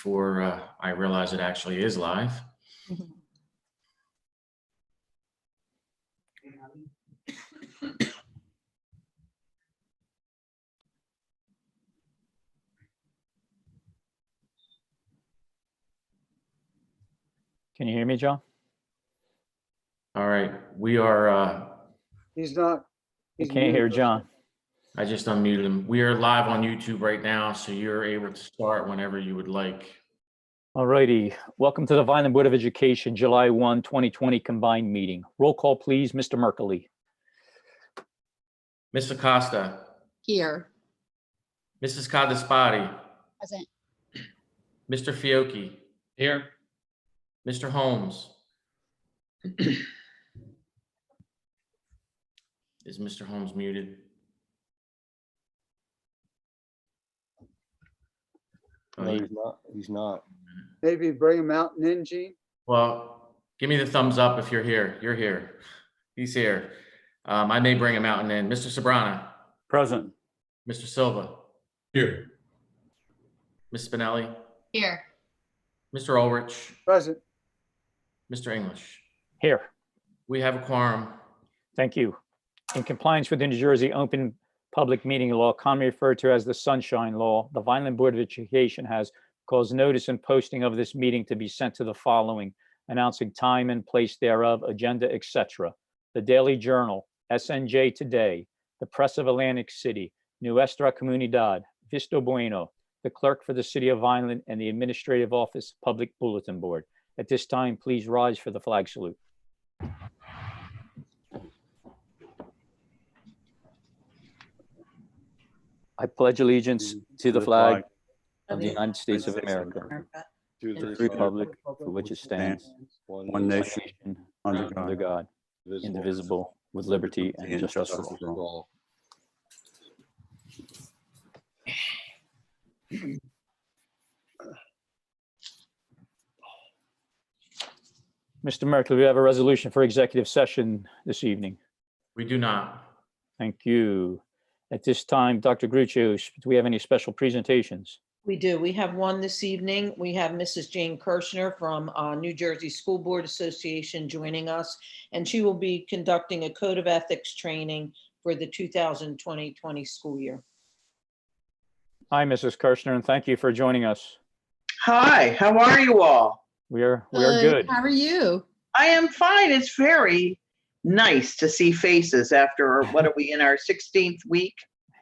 before I realize it actually is live. Can you hear me, John? All right, we are, He's not. I can't hear John. I just unmuted him. We are live on YouTube right now, so you're able to start whenever you would like. All righty. Welcome to the Vineland Board of Education, July 1, 2020 combined meeting. Roll call, please. Mr. Merkley. Ms. Acosta, Here. Mrs. Codispati, Present. Mr. Fiocchi, Here. Mr. Holmes. Is Mr. Holmes muted? Oh, No, he's not. He's not. Maybe bring him out and in, Gene. Well, give me the thumbs up if you're here. You're here. He's here. I may bring him out and then. Mr. Sobrana, Present. Mr. Silva, Here. Ms. Spinelli, Here. Mr. Ulrich, Present. Mr. English. Here. We have a quorum. Thank you. In compliance with the New Jersey Open Public Meeting Law, commonly referred to as the Sunshine Law, the Vineland Board of Education has caused notice and posting of this meeting to be sent to the following, announcing time and place thereof, agenda, etc. The Daily Journal, SNJ Today, the Press of Atlantic City, Nuestra Comunidad, Visto Bueno, the Clerk for the City of Vineland, and the Administrative Office Public Bulletin Board. At this time, please rise for the flag salute. I pledge allegiance to the flag of the United States of America, To the republic for which it stands, one nation, under God, indivisible, with liberty and justice for all. Mr. Merkley, we have a resolution for executive session this evening. We do not. Thank you. At this time, Dr. Gruccio, do we have any special presentations? We do. We have one this evening. We have Mrs. Jane Kirshner from New Jersey School Board Association joining us, and she will be conducting a code of ethics training for the 2020 school year. Hi, Mrs. Kirshner, and thank you for joining us. Hi, how are you all? We are good. How are you? I am fine. It's very nice to see faces after, what are we in our 16th week?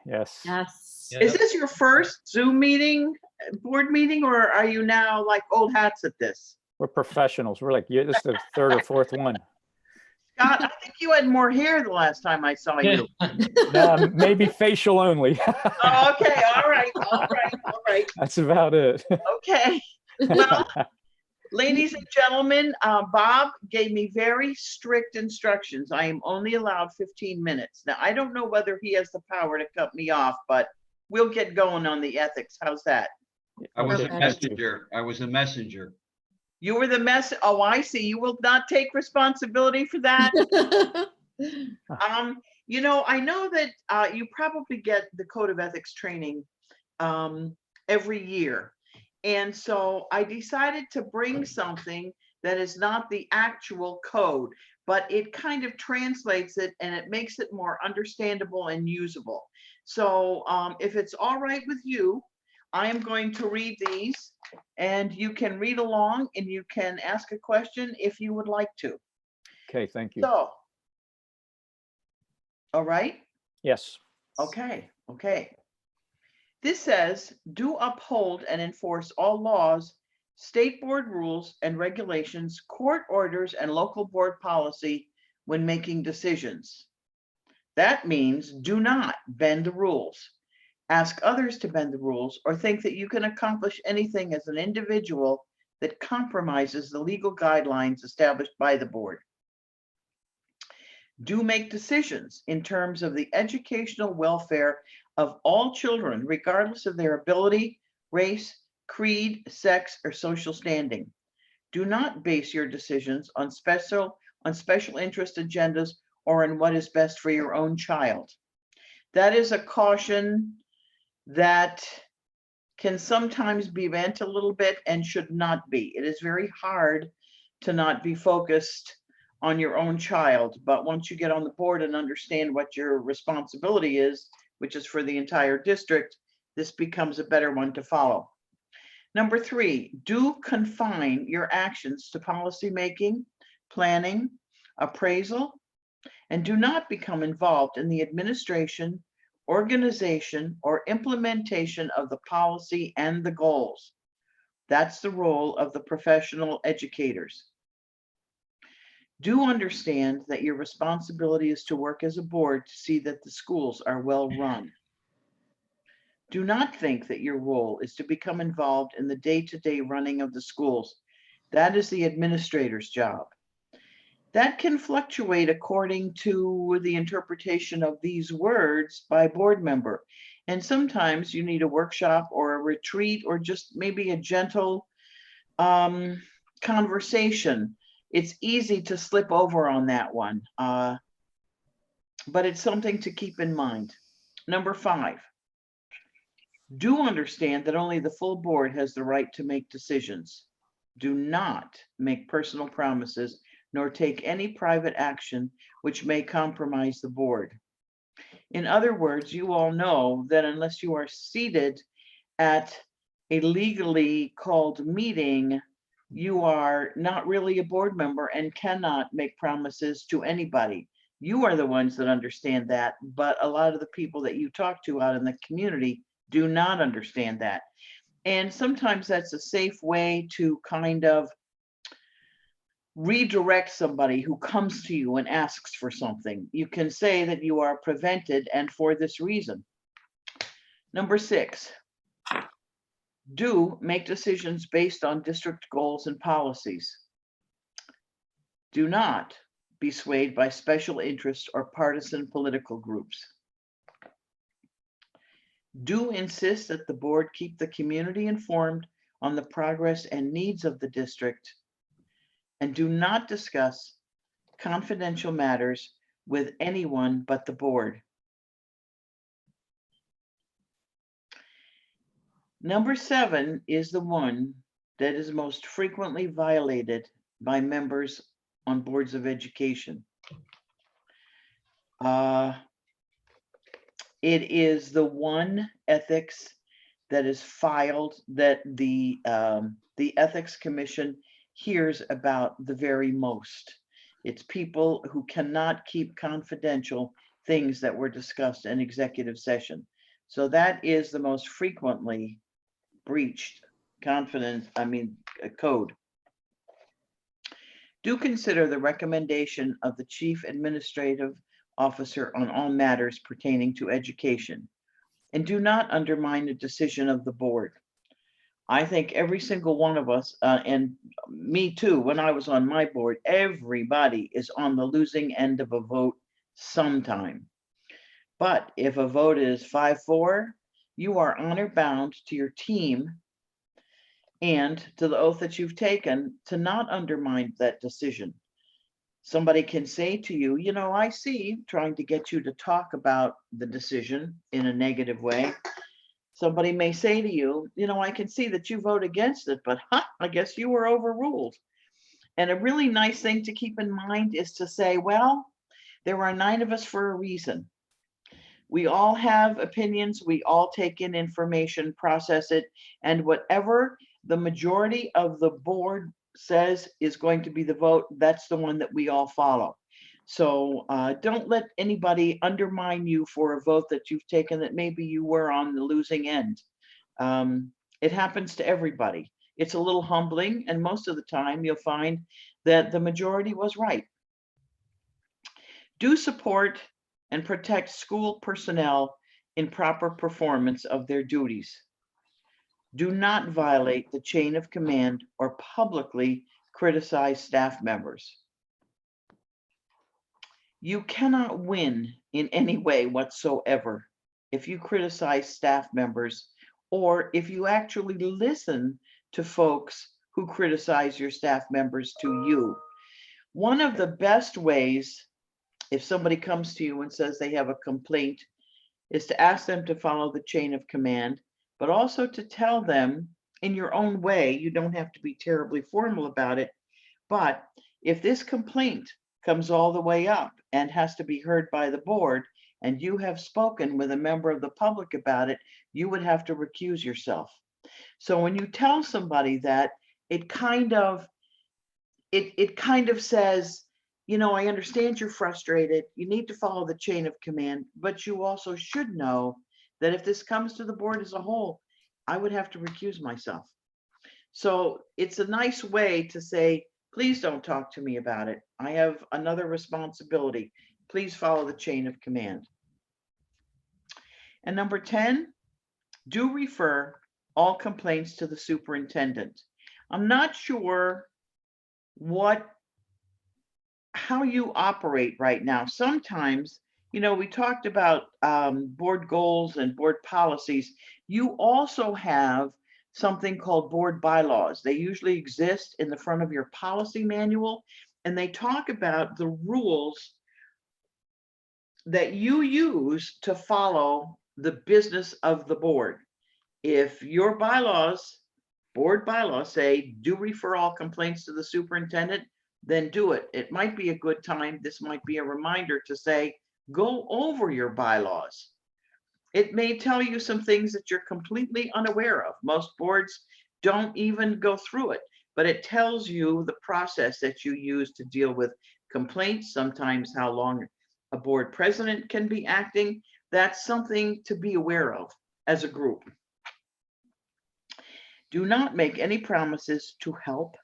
Yes. Yes. Yeah. Is this your first Zoom meeting, board meeting, or are you now like old hats at this? We're professionals. We're like, yeah, this is the third or fourth one. Scott, I think you had more hair the last time I saw you. Maybe facial only. Oh, okay, all right. That's about it. Okay. Well, ladies and gentlemen, Bob gave me very strict instructions. I am only allowed 15 minutes. Now, I don't know whether he has the power to cut me off, but we'll get going on the ethics. How's that? I was a Okay. messenger. I was a messenger. You were the mess. Oh, I see. You will not take responsibility for that. You know, I know that you probably get the code of ethics training every year. And so I decided to bring something that is not the actual code, but it kind of translates it and it makes it more understandable and usable. So if it's all right with you, I am going to read these and you can read along and you can ask a question if you would like to. Okay, thank you. So, all right. Yes. Okay. This says, do uphold and enforce all laws, state board rules and regulations, court orders, and local board policy when making decisions. That means do not bend the rules, ask others to bend the rules, or think that you can accomplish anything as an individual that compromises the legal guidelines established by the board. Do make decisions in terms of the educational welfare of all children, regardless of their ability, race, creed, sex, or social standing. Do not base your decisions on special interest agendas or on what is best for your own child. That is a caution that can sometimes be bent a little bit and should not be. It is very hard to not be focused on your own child, but once you get on the board and understand what your responsibility is, which is for the entire district, this becomes a better one to follow. Number 3, do confine your actions to policymaking, planning, appraisal, and do not become involved in the administration, organization, or implementation of the policy and the goals. That's the role of the professional educators. Do understand that your responsibility is to work as a board to see that the schools are well run. Do not think that your role is to become involved in the day-to-day running of the schools. That is the administrator's job. That can fluctuate according to the interpretation of these words by board member. And sometimes you need a workshop or a retreat or just maybe a gentle conversation. It's easy to slip over on that one, but it's something to keep in mind. Number 5, do understand that only the full board has the right to make decisions. Do not make personal promises nor take any private action which may compromise the board. In other words, you all know that unless you are seated at a legally called meeting, you are not really a board member and cannot make promises to anybody. You are the ones that understand that, but a lot of the people that you talk to out in the community do not understand that. And sometimes that's a safe way to kind of redirect somebody who comes to you and asks for something. You can say that you are prevented and for this reason. Number 6, do make decisions based on district goals and policies. Do not be swayed by special interests or partisan political groups. Do insist that the board keep the community informed on the progress and needs of the district, and do not discuss confidential matters with anyone but the board. Number 7 is the one that is most frequently violated by members on boards of education. It is the one ethics that is filed that the Ethics Commission hears about the very most. It's people who cannot keep confidential things that were discussed in executive session. So that is the most frequently breached code. Do consider the recommendation of the Chief Administrative Officer on all matters pertaining to education, and do not undermine the decision of the board. I think every single one of us, and me too, when I was on my board, everybody is on the losing end of a vote sometime. But if a vote is 5-4, you are honor bound to your team and to the oath that you've taken to not undermine that decision. Somebody can say to you, you know, I see, trying to get you to talk about the decision in a negative way. Somebody may say to you, you know, I can see that you vote against it, but I guess you were overruled. And a really nice thing to keep in mind is to say, well, there are 9 of us for a reason. We all have opinions, we all take in information, process it, and whatever the majority of the board says is going to be the vote, that's the one that we all follow. So don't let anybody undermine you for a vote that you've taken that maybe you were on the losing end. It happens to everybody. It's a little humbling, and most of the time you'll find that the majority was right. Do support and protect school personnel in proper performance of their duties. Do not violate the chain of command or publicly criticize staff members. You cannot win in any way whatsoever if you criticize staff members or if you actually listen to folks who criticize your staff members to you. One of the best ways, if somebody comes to you and says they have a complaint, is to ask them to follow the chain of command, but also to tell them in your own way, you don't have to be terribly formal about it, but if this complaint comes all the way up and has to be heard by the board, and you have spoken with a member of the public about it, you would have to recuse yourself. So when you tell somebody that, it kind of says, you know, I understand you're frustrated. You need to follow the chain of command, but you also should know that if this comes to the board as a whole, I would have to recuse myself. So it's a nice way to say, please don't talk to me about it. I have another responsibility. Please follow the chain of command. And number 10, do refer all complaints to the superintendent. I'm not sure how you operate right now. Sometimes, you know, we talked about board goals and board policies. You also have something called board bylaws. They usually exist in the front of your policy manual, and they talk about the rules that you use to follow the business of the board. If your bylaws, board bylaws say, do refer all complaints to the superintendent, then do it. It might be a good time. This might be a reminder to say, go over your bylaws. It may tell you some things that you're completely unaware of. Most boards don't even go through it, but it tells you the process that you use to deal with complaints, sometimes how long a board president can be acting. That's something to be aware of as a group. Do not make any promises to help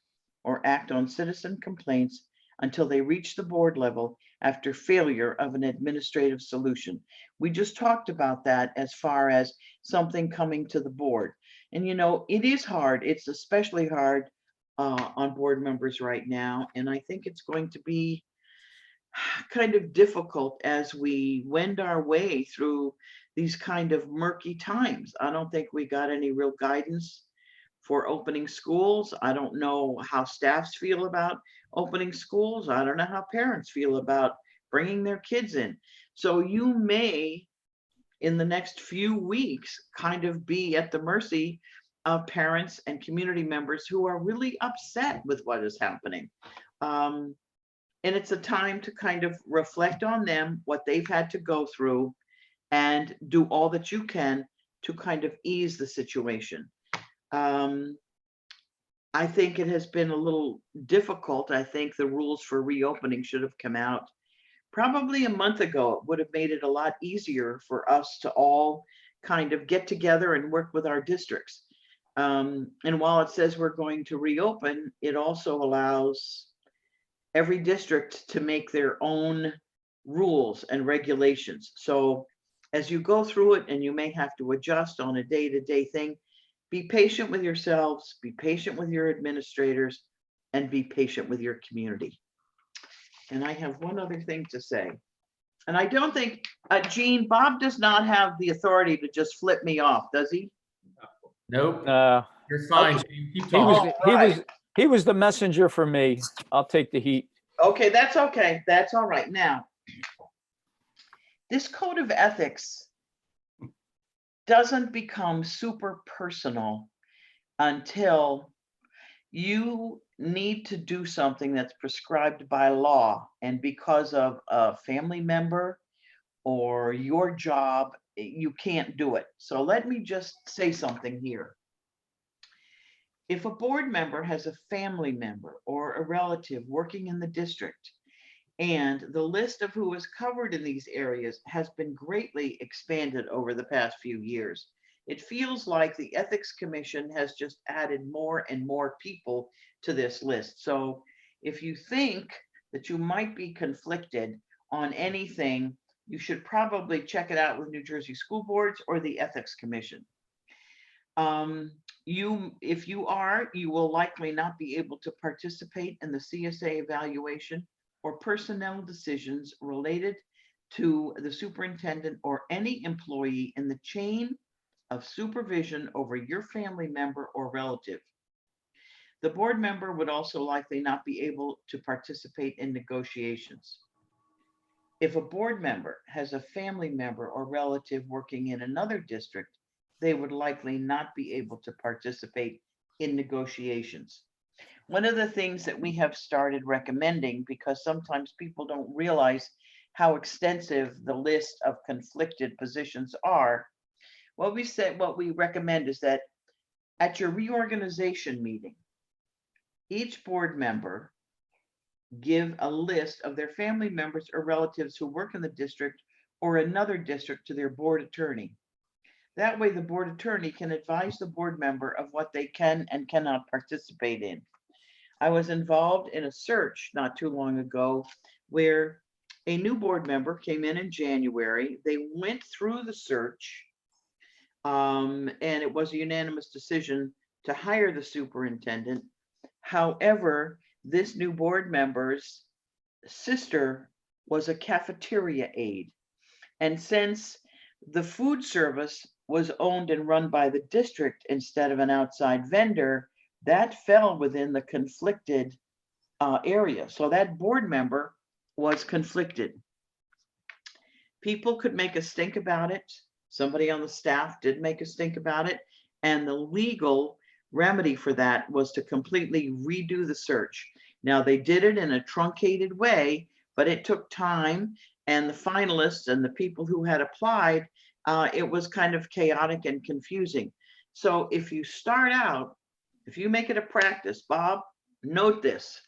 or act on citizen complaints until they reach the board level after failure of an administrative solution. We just talked about that as far as something coming to the board. And you know, it is hard. It's especially hard on board members right now. And I think it's going to be kind of difficult as we wend our way through these kind of murky times. I don't think we got any real guidance for opening schools. I don't know how staffs feel about opening schools. I don't know how parents feel about bringing their kids in. So you may, in the next few weeks, kind of be at the mercy of parents and community members who are really upset with what is happening. And it's a time to kind of reflect on them, what they've had to go through, and do all that you can to kind of ease the situation. I think it has been a little difficult. I think the rules for reopening should have come out probably a month ago. It would have made it a lot easier for us to all kind of get together and work with our districts. And while it says we're going to reopen, it also allows every district to make their own rules and regulations. So as you go through it, and you may have to adjust on a day-to-day thing, be patient with yourselves, be patient with your administrators, and be patient with your community. And I have one other thing to say. And I don't think, Gene, Bob does not have the authority to just flip me off, does he? Nope, Uh, you're fine. Okay. Gene. Keep he was, talking. he was the messenger for me. I'll take the heat. Okay, that's okay. That's all right. Now, this code of ethics doesn't become super personal until you need to do something that's prescribed by law, and because of a family member or your job, you can't do it. So let me just say something here. If a board member has a family member or a relative working in the district, and the list of who is covered in these areas has been greatly expanded over the past few years, it feels like the Ethics Commission has just added more and more people to this list. So if you think that you might be conflicted on anything, you should probably check it out with New Jersey School Boards or the Ethics Commission. If you are, you will likely not be able to participate in the CSA evaluation or personnel decisions related to the superintendent or any employee in the chain of supervision over your family member or relative. The board member would also likely not be able to participate in negotiations. If a board member has a family member or relative working in another district, they would likely not be able to participate in negotiations. One of the things that we have started recommending, because sometimes people don't realize how extensive the list of conflicted positions are, what we recommend is that at your reorganization meeting, each board member give a list of their family members or relatives who work in the district or another district to their board attorney. That way, the board attorney can advise the board member of what they can and cannot participate in. I was involved in a search not too long ago where a new board member came in January. They went through the search, and it was a unanimous decision to hire the superintendent. However, this new board member's sister was a cafeteria aide. And since the food service was owned and run by the district instead of an outside vendor, that fell within the conflicted area. So that board member was conflicted. People could make a stink about it. Somebody on the staff did make a stink about it. And the legal remedy for that was to completely redo the search. Now, they did it in a truncated way, but it took time. And the finalists and the people who had applied, it was kind of chaotic and confusing. So if you start out, if you make it a practice, Bob, note this.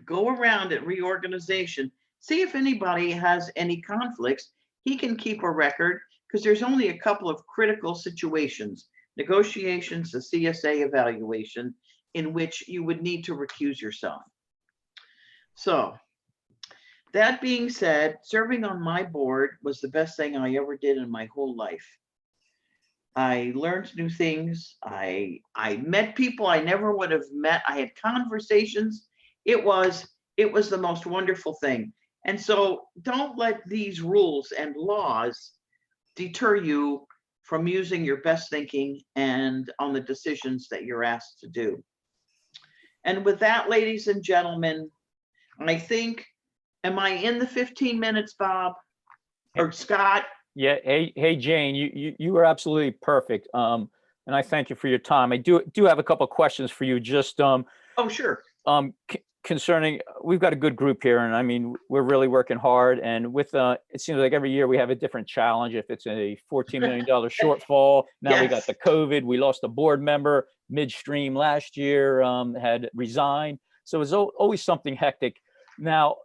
Go around at reorganization, see if anybody has any conflicts. He can keep a record because there's only a couple of critical situations, negotiations, the CSA evaluation, in which you would need to recuse yourself. So that being said, serving on my board was the best thing I ever did in my whole life. I learned new things. I met people I never would have met. I had conversations. It was the most wonderful thing. And so don't let these rules and laws deter you from using your best thinking and on the decisions that you're asked to do. And with that, ladies and gentlemen, I think, am I in the 15 minutes, Bob or Scott? Yeah. Hey, Jane, you were absolutely perfect. And I thank you for your time. I do have a couple of questions for you. Just Oh, sure. concerning, we've got a good group here, and I mean, we're really working hard. And with it seems like every year we have a different challenge. If it's a $14 million shortfall, now we got Yes. the COVID. We lost a board member midstream last year, had resigned. So it's always something hectic. Now,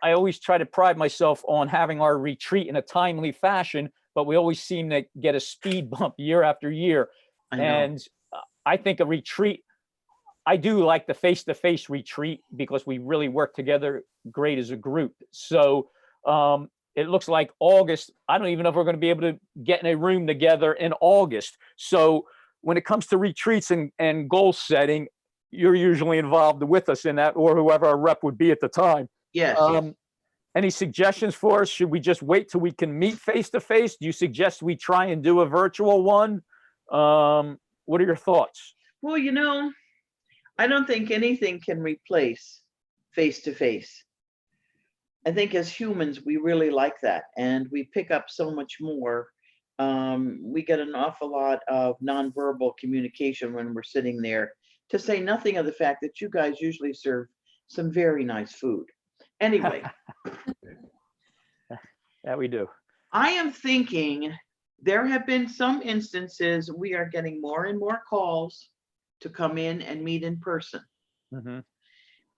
I always try to pride myself on having our retreat in a timely fashion, but we always seem to get a speed bump year after year. I know. And I think a retreat, I do like the face-to-face retreat because we really work together great as a group. So it looks like August, I don't even know if we're going to be able to get in a room together in August. So when it comes to retreats and goal setting, you're usually involved with us in that, or whoever our rep would be at the time. Yes. Any suggestions for us? Should we just wait till we can meet face to face? Do you suggest we try and do a virtual one? What are your thoughts? Well, you know, I don't think anything can replace face to face. I think as humans, we really like that, and we pick up so much more. We get an awful lot of nonverbal communication when we're sitting there, to say nothing of the fact that you guys usually serve some very nice food. Anyway, Yeah, we do. I am thinking there have been some instances we are getting more and more calls to come in and meet in person. Mhm.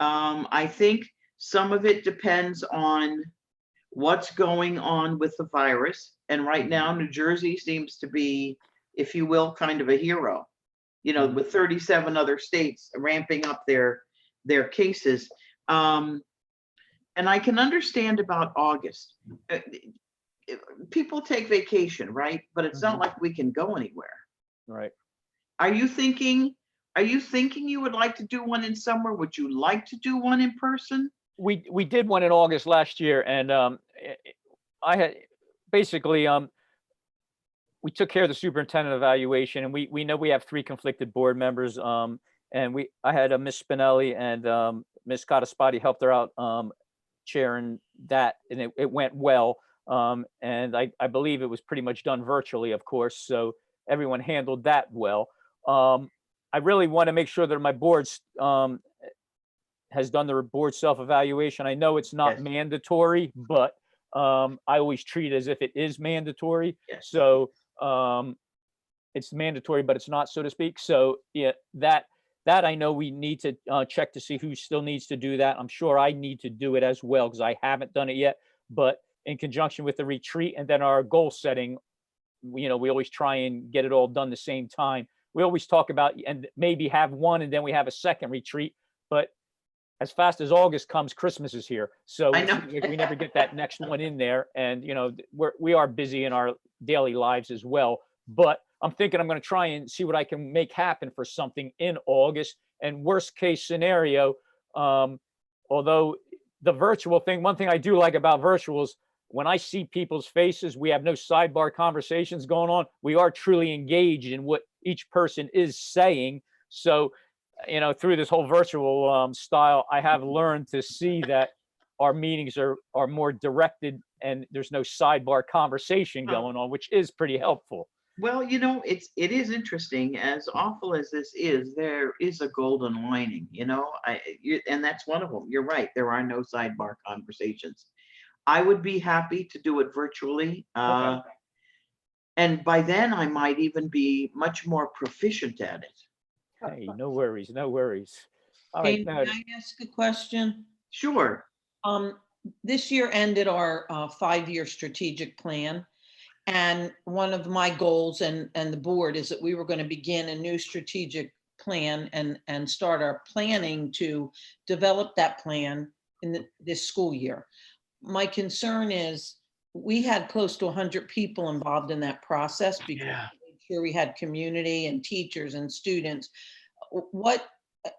I think some of it depends on what's going on with the virus. And right now, New Jersey seems to be, if you will, kind of a hero, you know, with 37 other states ramping up their cases. And I can understand about August. People take vacation, right? But it's not like we can go anywhere. Right. Are you thinking you would like to do one in summer? Would you like to do one in person? We did one in August last year, and I had basically we took care of the superintendent evaluation, and we know we have 3 conflicted board members. And I had Miss Spinelli and Miss Cottaspati helped her out chairing that, and it went well. And I believe it was pretty much done virtually, of course. So everyone handled that well. I really want to make sure that my board's has done the board self-evaluation. I know it's not Yes. mandatory, but I always treat it as if it is mandatory. Yes. So it's mandatory, but it's not, so to speak. So yeah, that I know we need to check to see who still needs to do that. I'm sure I need to do it as well because I haven't done it yet. But in conjunction with the retreat and then our goal setting, we always try and get it all done the same time. We always talk about and maybe have one and then we have a second retreat, but as fast as August comes, Christmas is here. So I it know. seems like we never get that next one in there. And, we are busy in our daily lives as well. But I'm thinking I'm going to try and see what I can make happen for something in August. And worst case scenario, although the virtual thing, one thing I do like about virtuals, when I see people's faces, we have no sidebar conversations going on. We are truly engaged in what each person is saying. So, through this whole virtual style, I have learned to see that our meetings are more directed and there's no sidebar conversation going on, which is pretty helpful. Well, it is interesting. As awful as this is, there is a golden lining, and that's one of them. You're right. There are no sidebar conversations. I would be happy to do it virtually. Okay. And by then I might even be much more proficient at it. Hey, no worries, no worries. All Jane, right, now, can I ask a question? Sure. This year ended our 5-year strategic plan. And one of my goals and the board is that we were going to begin a new strategic plan and start our planning to develop that plan in this school year. My concern is we had close to 100 people involved in that process because we made sure we had community and teachers and students. What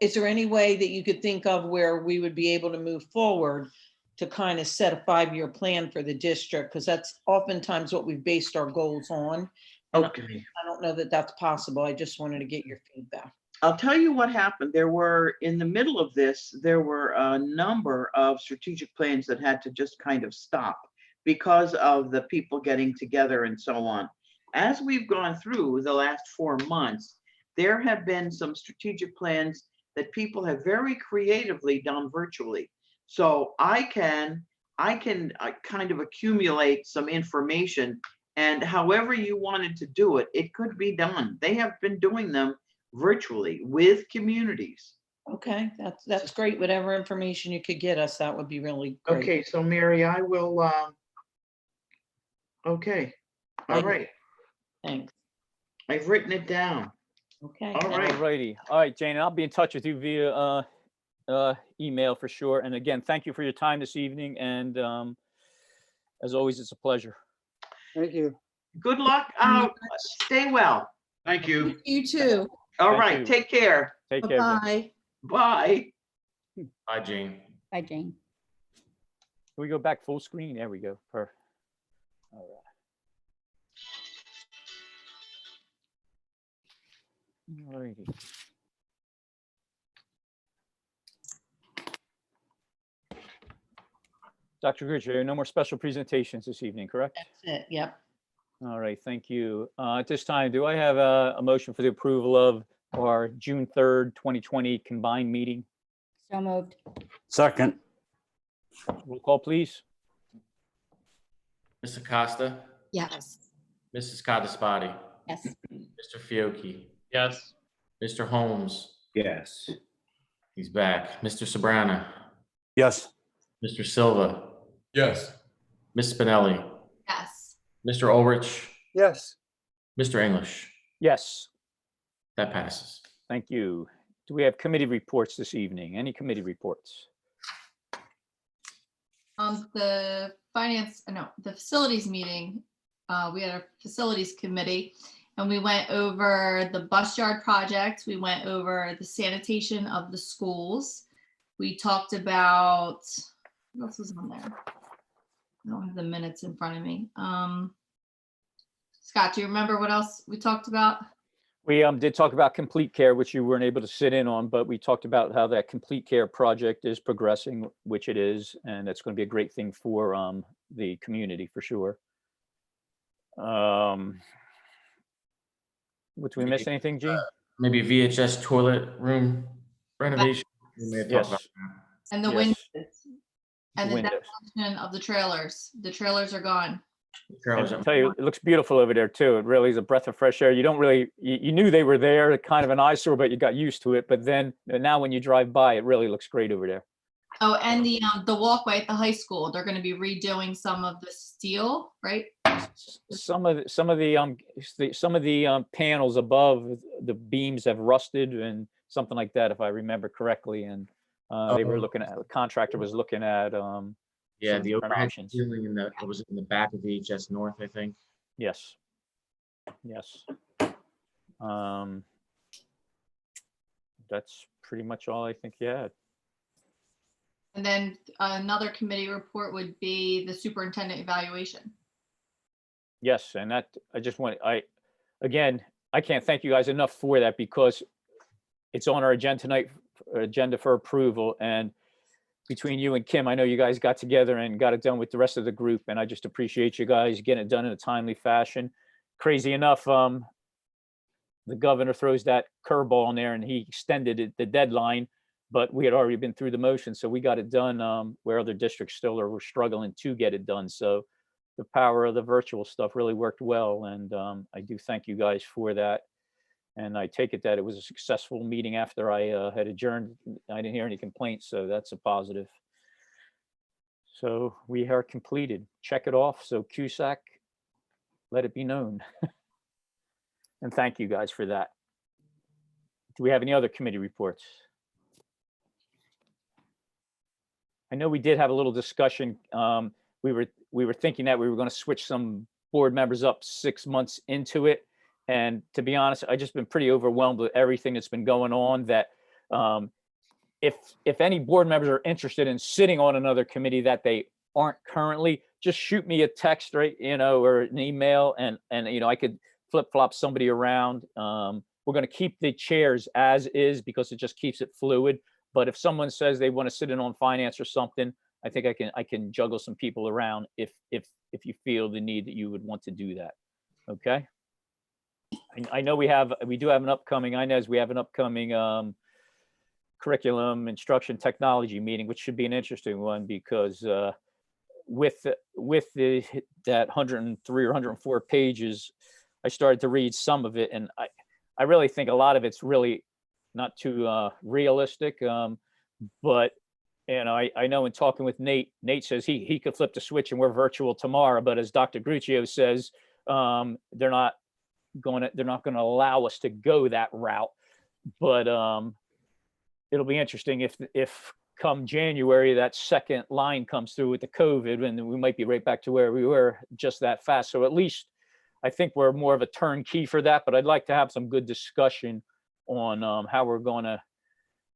is there any way that you could think of where we would be able to move forward to kind of set a 5-year plan for the district? Because that's oftentimes what we've based our goals on. And Okay. I don't know that that's possible. I just wanted to get your feedback. I'll tell you what happened. In the middle of this, there were a number of strategic plans that had to just kind of stop because of the people getting together and so on. As we've gone through the last 4 months, there have been some strategic plans that people have very creatively done virtually. So I can kind of accumulate some information, and however you wanted to do it, it could be done. They have been doing them virtually with communities. Okay, that's great. Whatever information you could get us, that would be really great. Okay, so Mary, I will, okay, all Thank you. right, Thanks. I've written it down. Okay. All right. all righty. All right, Jane, I'll be in touch with you via email for sure. And again, thank you for your time this evening. And as always, it's a pleasure. Thank you. Good luck, stay well. Thank you. You too. All Thank right, you. take care, Take care. Jane. Bye. bye. Bye, Jane. Bye, Jane. Can we go back full screen? There we go. Perfect. All right. All righty. Dr. Gritcher, no more special presentations this evening, correct? That's it. Yep. All right, thank you. At this time, do I have a motion for the approval of our June 3rd, 2020 combined meeting? So moved. Second. Roll call, please. Ms. Acosta, Yes. Mrs. Codispoti, Yes. Mr. Fiocchi, Yes. Mr. Holmes, Yes. he's back. Mr. Sabrana, Yes. Mr. Silva, Yes. Ms. Spinelli, Yes. Mr. Ulrich, Yes, Mr. English. Yes, That passes. thank you. Do we have committee reports this evening? Any committee reports? The facilities meeting, we had a facilities committee and we went over the bus yard project. We went over the sanitation of the schools. We talked about, what else was on there? I don't have the minutes in front of me. Scott, do you remember what else we talked about? We did talk about complete care, which you weren't able to sit in on, but we talked about how that complete care project is progressing, which it is, and it's going to be a great thing for the community for sure. Did we miss anything, Gene? Maybe VHS toilet room renovation. We may have talked about Yes. that. And the Yes. windows. And the Windows. demolition of the trailers. The trailers are gone. Trailers And at I tell you, it looks beautiful over there too. It really is a breath of fresh air. You don't really, you knew they were there, kind of an eyesore, but you got used to it. But then now when you drive by, it really looks great over there. Oh, and the walkway at the high school, they're gonna be redoing some of the steel, right? Some of the panels above the beams have rusted and something like that, if I remember correctly. And they were Oh. looking at, the contractor was looking at Yeah, some the different overhead options. ceiling in the, it was in the back of VHS North, I think. Yes. Yes. That's pretty much all I think you had. And then another committee report would be the superintendent evaluation. Yes, and that, again, I can't thank you guys enough for that because it's on our agenda tonight, agenda for approval. And between you and Kim, I know you guys got together and got it done with the rest of the group, and I just appreciate you guys getting it done in a timely fashion. Crazy enough, the governor throws that curveball in there and he extended the deadline, but we had already been through the motion, so we got it done where other districts still were struggling to get it done. So the power of the virtual stuff really worked well, and I do thank you guys for that. And I take it that it was a successful meeting after I had adjourned. I didn't hear any complaints, so that's a positive. So we are completed. Check it off. So CUSAC, let it be known. And thank you guys for that. Do we have any other committee reports? I know we did have a little discussion. We were thinking that we were going to switch some board members up 6 months into it. And to be honest, I've just been pretty overwhelmed with everything that's been going on, that if any board members are interested in sitting on another committee that they aren't currently, just shoot me a text, right, or an email, and I could flip flop somebody around. We're going to keep the chairs as is because it just keeps it fluid. But if someone says they want to sit in on finance or something, I think I can juggle some people around if you feel the need that you would want to do that. Okay. I know we do have an upcoming, Inez, we have an upcoming curriculum instruction technology meeting, which should be an interesting one because with that 103 or 104 pages, I started to read some of it, and I really think a lot of it's really not too realistic. But I know in talking with Nate says he could flip the switch and we're virtual tomorrow. But as Dr. Gruccio says, they're not going to allow us to go that route. But it'll be interesting if come January that second line comes through with the COVID, and we might be right back to where we were just that fast. So at least I think we're more of a turnkey for that. But I'd like to have some good discussion on how we're going to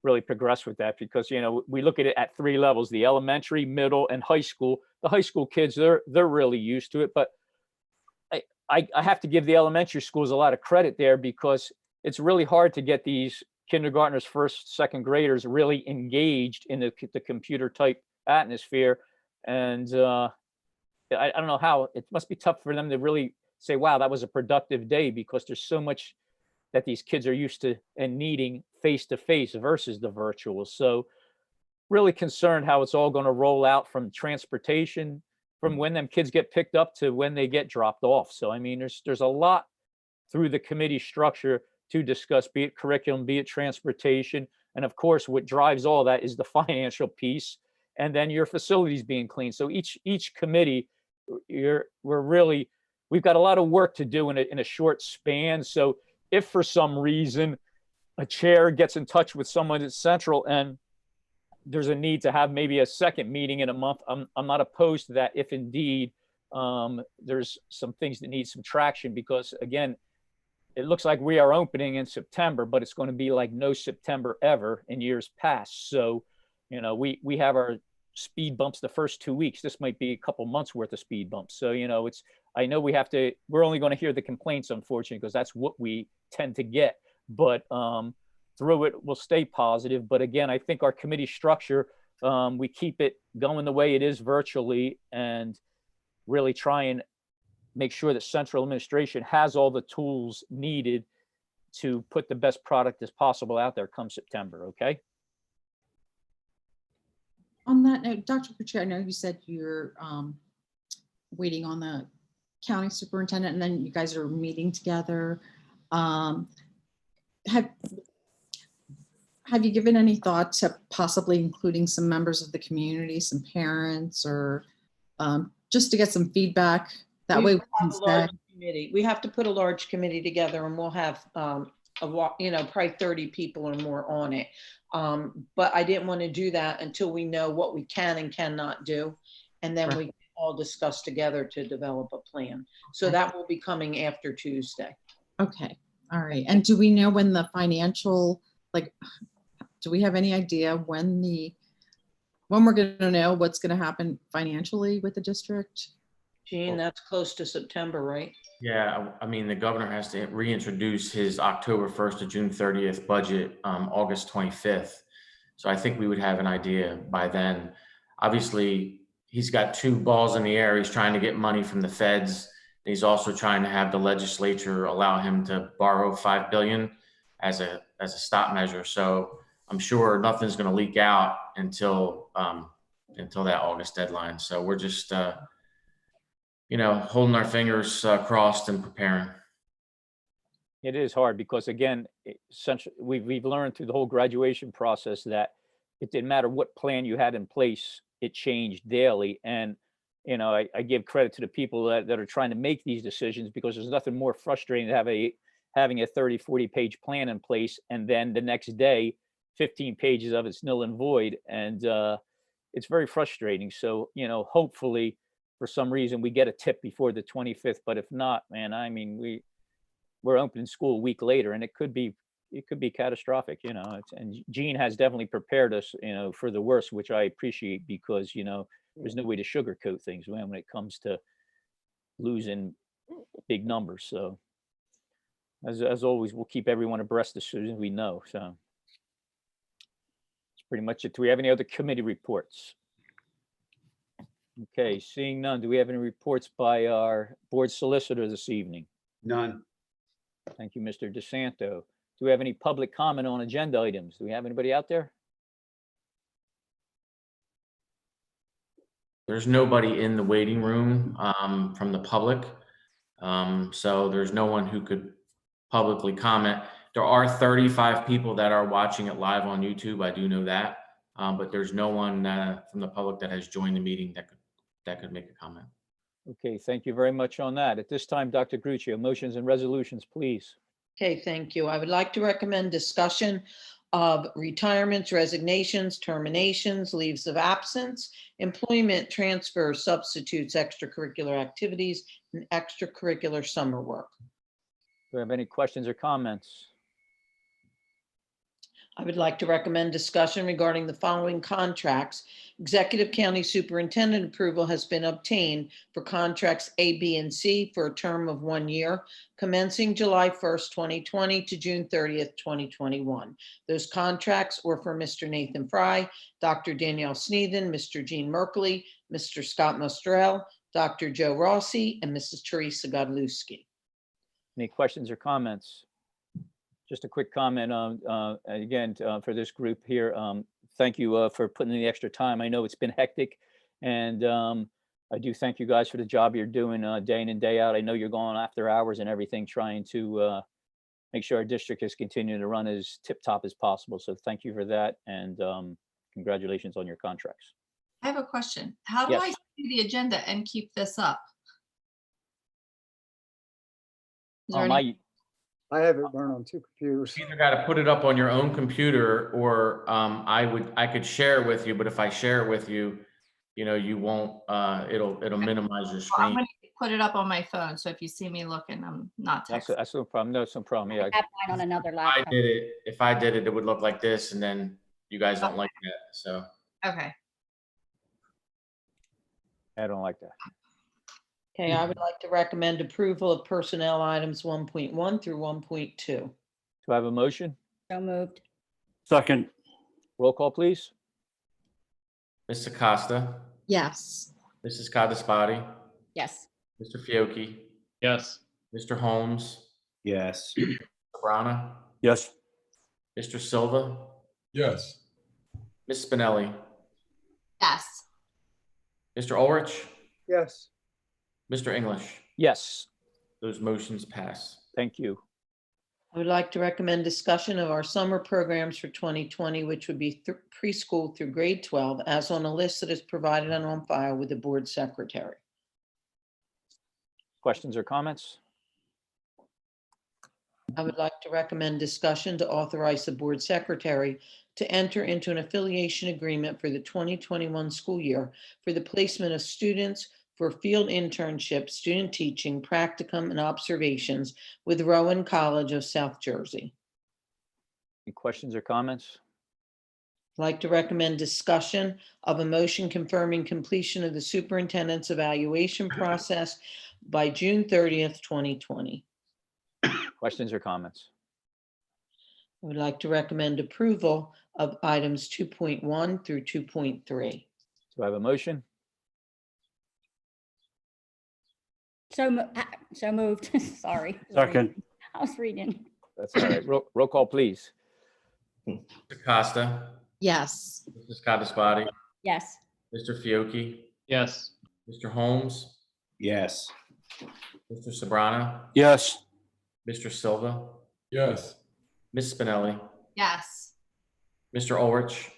really progress with that, because we look at it at 3 levels: the elementary, middle, and high school. The high school kids, they're really used to it, but I have to give the elementary schools a lot of credit there, because it's really hard to get these kindergartners, first, second graders really engaged in the computer type atmosphere. And I don't know how, it must be tough for them to really say, wow, that was a productive day, because there's so much that these kids are used to and needing face-to-face versus the virtual. So really concerned how it's all going to roll out, from transportation, from when them kids get picked up to when they get dropped off. So, I mean, there's a lot through the committee structure to discuss, be it curriculum, be it transportation. And of course, what drives all that is the financial piece, and then your facilities being clean. So each committee, we've got a lot of work to do in a short span. So if for some reason a chair gets in touch with someone at Central and there's a need to have maybe a second meeting in a month, I'm not opposed to that, if indeed there's some things that need some traction, because again, it looks like we are opening in September, but it's going to be like no September ever in years past. So, we have our speed bumps the first 2 weeks. This might be a couple months worth of speed bumps. So, I know we're only going to hear the complaints, unfortunately, because that's what we tend to get. But through it, we'll stay positive. But again, I think our committee structure, we keep it going the way it is virtually, and really try and make sure that central administration has all the tools needed to put the best product as possible out there come September, okay? On that note, Dr. Pucci, I know you said you're waiting on the county superintendent and then you guys are meeting together. Have you given any thought to possibly including some members of the community, some parents, or just to get some feedback? That We way, will have a large committee. We have to put a large committee together and we'll have probably 30 people or more on it. But I didn't want to do that until we know what we can and cannot do. And then we can all discuss together to develop a plan. So that will be coming after Tuesday. okay, all right. And do we know when the financial, do we have any idea when we're going to know what's going to happen financially with the district? Gene, that's close to September, right? Yeah, I mean, the governor has to reintroduce his October 1st to June 30th budget, August 25th. So I think we would have an idea by then. Obviously, he's got two balls in the air. He's trying to get money from the feds. He's also trying to have the legislature allow him to borrow $5 billion as a stop measure. So I'm sure nothing's going to leak out until that August deadline. So we're just holding our fingers crossed and preparing. It is hard because, again, we've learned through the whole graduation process that it didn't matter what plan you had in place, it changed daily. And, I give credit to the people that are trying to make these decisions, because there's nothing more frustrating than having a 30, 40-page plan in place, and then the next day, 15 pages of it's null and void. And it's very frustrating. So, hopefully, for some reason, we get a tip before the 25th. But if not, man, I mean, we're opening school a week later, and it could be catastrophic, and Gene has definitely prepared us, for the worst, which I appreciate, because, there's no way to sugarcoat things when it comes to losing big numbers. So as always, we'll keep everyone abreast as soon as we know. So that's pretty much it. Do we have any other committee reports? Okay, seeing none. Do we have any reports by our board solicitor this evening? None. Thank you, Mr. DeSanto. Do we have any public comment on agenda items? Do we have anybody out there? There's nobody in the waiting room from the public. So there's no one who could publicly comment. There are 35 people that are watching it live on YouTube. I do know that. But there's no one from the public that has joined the meeting that could make a comment. Okay, thank you very much on that. At this time, Dr. Gruccio, motions and resolutions, please. Okay, thank you. I would like to recommend discussion of retirements, resignations, terminations, leaves of absence, employment transfers, substitutes, extracurricular activities, and extracurricular summer work. Do we have any questions or comments? I would like to recommend discussion regarding the following contracts. Executive County Superintendent approval has been obtained for contracts A, B, and C for a term of 1 year, commencing July 1st, 2020 to June 30th, 2021. Those contracts were for Mr. Nathan Fry, Dr. Danielle Sneeden, Mr. Gene Merkley, Mr. Scott Mostrell, Dr. Joe Rossi, and Mrs. Teresa Godlewski. Any questions or comments? Just a quick comment again for this group here. Thank you for putting in the extra time. I know it's been hectic, and I do thank you guys for the job you're doing day in and day out. I know you're going after hours and everything, trying to make sure our district is continuing to run as tip-top as possible. So thank you for that, and congratulations on your contracts. I have a question. How do Yes. I see the agenda and keep this up? Is there any- I have it run on 2 computers. You either got to put it up on your own computer, or I could share it with you, but if I share it with you, you won't, it'll minimize your I'm screen. gonna put it up on my phone, so if you see me looking, I'm not texting. That's no problem. No, it's no problem. Yeah. I have mine on another laptop. If I did it, it would look like this, and then you guys don't like that, so. Okay. I don't like that. Okay, I would like to recommend approval of personnel items 1.1 through 1.2. Do I have a motion? So moved. Second. Roll call, please. Ms. Acosta, Yes. Mrs. Codispoti, Yes. Mr. Fiocchi, Yes. Mr. Holmes, Yes. Mr. Sabrana, Yes. Mr. Silva, Yes. Ms. Spinelli, Yes. Mr. Ulrich, Yes, Mr. English. Yes, Those motions pass. thank you. I would like to recommend discussion of our summer programs for 2020, which would be preschool through grade 12, as on a list that is provided and on file with the board secretary. Questions or comments? I would like to recommend discussion to authorize the board secretary to enter into an affiliation agreement for the 2021 school year for the placement of students for field internships, student teaching, practicum, and observations with Rowan College of South Jersey. Any questions or comments? I'd like to recommend discussion of a motion confirming completion of the superintendent's evaluation process by June 30th, 2020. Questions or comments? I would like to recommend approval of items 2.1 through 2.3. Do I have a motion? So moved. Sorry. Second. I was reading. That's all right. Roll call, please. Mr. Costa, Yes. Mrs. Codisbody, Yes. Mr. Fiocchi, Yes. Mr. Holmes, Yes. Mr. Sabrana, Yes. Mr. Silva, Yes. Ms. Spinelli, Yes. Mr. Ulrich,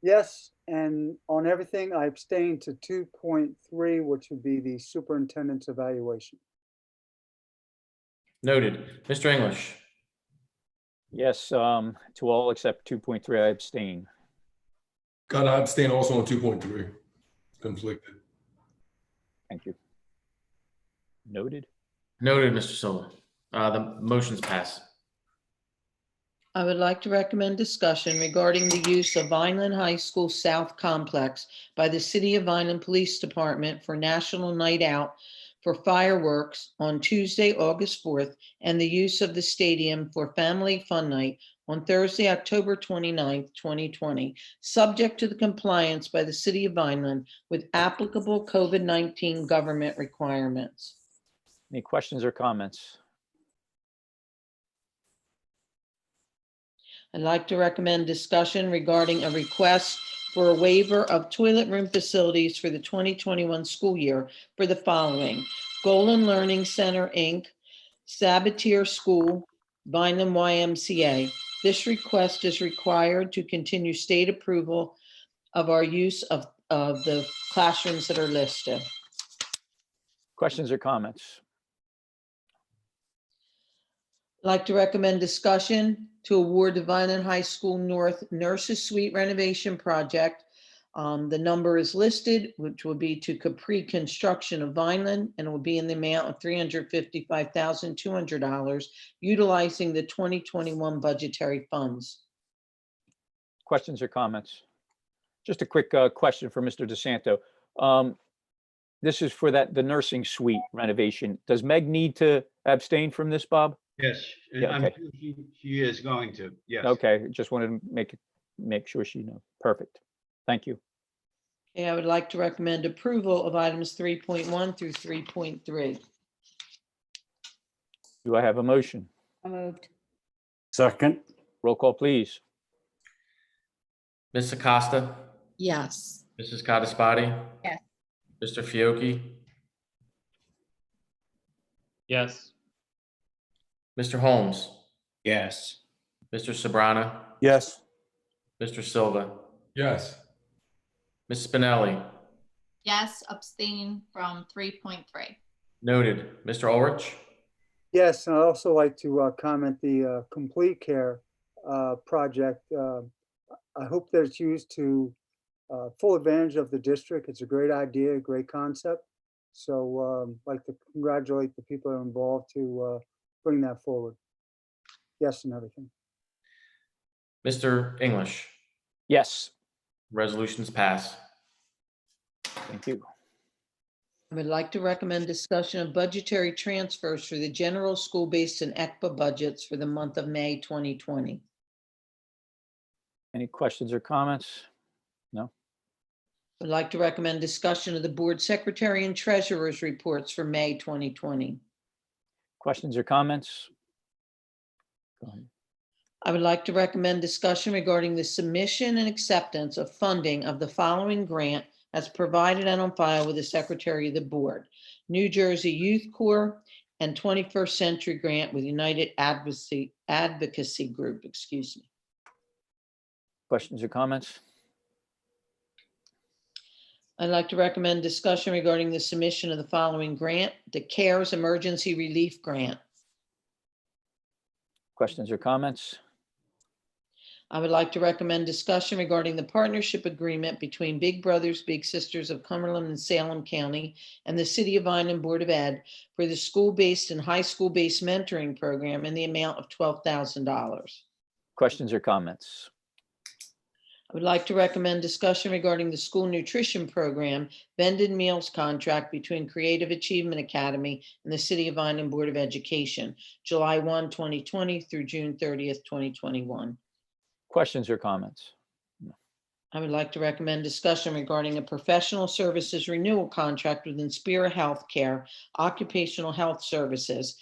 yes, and on everything, I abstain to 2.3, which would be the superintendent's evaluation. noted. Mr. English, Yes, to all except 2.3, I abstain. God, I abstain also on 2.3. Conflicted. Thank you. Noted. noted, Mr. Silva. The motions pass. I would like to recommend discussion regarding the use of Vineland High School South Complex by the City of Vineland Police Department for National Night Out for fireworks on Tuesday, August 4th, and the use of the stadium for Family Fun Night on Thursday, October 29th, 2020, subject to the compliance by the City of Vineland with applicable COVID-19 government requirements. Any questions or comments? I'd like to recommend discussion regarding a request for a waiver of toilet room facilities for the 2021 school year for the following: Golden Learning Center, Inc., Sabatier School, Vineland YMCA. This request is required to continue state approval of our use of the classrooms that are listed. Questions or comments? I'd like to recommend discussion to award the Vineland High School North Nurses Suite renovation project. The number is listed, which will be to Capri Construction of Vineland, and it will be in the amount of $355,200, utilizing the 2021 budgetary funds. Questions or comments? Just a quick question for Mr. DeSanto. This is for the nursing suite renovation. Does Meg need to abstain from this, Bob? Yes, Yeah, I'm okay. sure she is going to, yes. Okay, just wanted to make sure she knows. Perfect. Thank you. Okay, I would like to recommend approval of items 3.1 through 3.3. Do I have a motion? So moved. Second. Roll call, please. Ms. Acosta, Yes. Mrs. Codisbody, Yes. Mr. Fiocchi, Yes. Mr. Holmes, Yes. Mr. Sabrana, Yes. Mr. Silva, Yes. Ms. Spinelli, Yes, abstain from 3.3. noted. Mr. Ulrich, Yes, and I'd also like to comment the Complete Care project. I hope that it's used to full advantage of the district. It's a great idea, a great concept. So I'd like to congratulate the people that are involved to bring that forward. Yes, and everything. Mr. English, Yes, resolutions pass. thank you. I would like to recommend discussion of budgetary transfers for the general school-based and ECPA budgets for the month of May 2020. Any questions or comments? No? I'd like to recommend discussion of the board secretary and treasurer's reports for May 2020. Questions or comments? ahead. I would like to recommend discussion regarding the submission and acceptance of funding of the following grant as provided and on file with the Secretary of the Board. New Jersey Youth Corps and 21st Century Grant with United Advocacy Group, excuse me. Questions or comments? I'd like to recommend discussion regarding the submission of the following grant, the CARES Emergency Relief Grant. Questions or comments? I would like to recommend discussion regarding the partnership agreement between Big Brothers Big Sisters of Cumberland and Salem County and the City of Vineland Board of Ed for the school-based and high school-based mentoring program in the amount of $12,000. Questions or comments? I would like to recommend discussion regarding the school nutrition program vended meals contract between Creative Achievement Academy and the City of Vineland Board of Education, July 1, 2020 through June 30th, 2021. Questions or comments? I would like to recommend discussion regarding a professional services renewal contract with Inspira Healthcare Occupational Health Services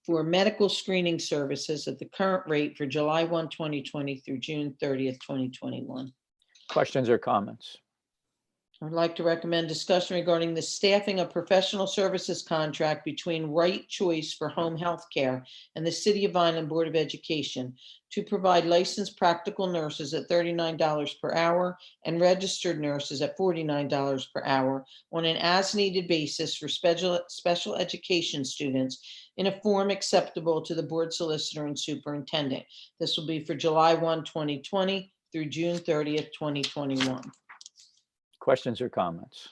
for medical screening services at the current rate for July 1, 2020 through June 30th, 2021. Questions or comments? I would like to recommend discussion regarding the staffing of professional services contract between Right Choice for Home Health Care and the City of Vineland Board of Education to provide licensed practical nurses at $39 per hour and registered nurses at $49 per hour on an as-needed basis for special education students in a form acceptable to the board solicitor and superintendent. This will be for July 1, 2020 through June 30th, 2021. Questions or comments?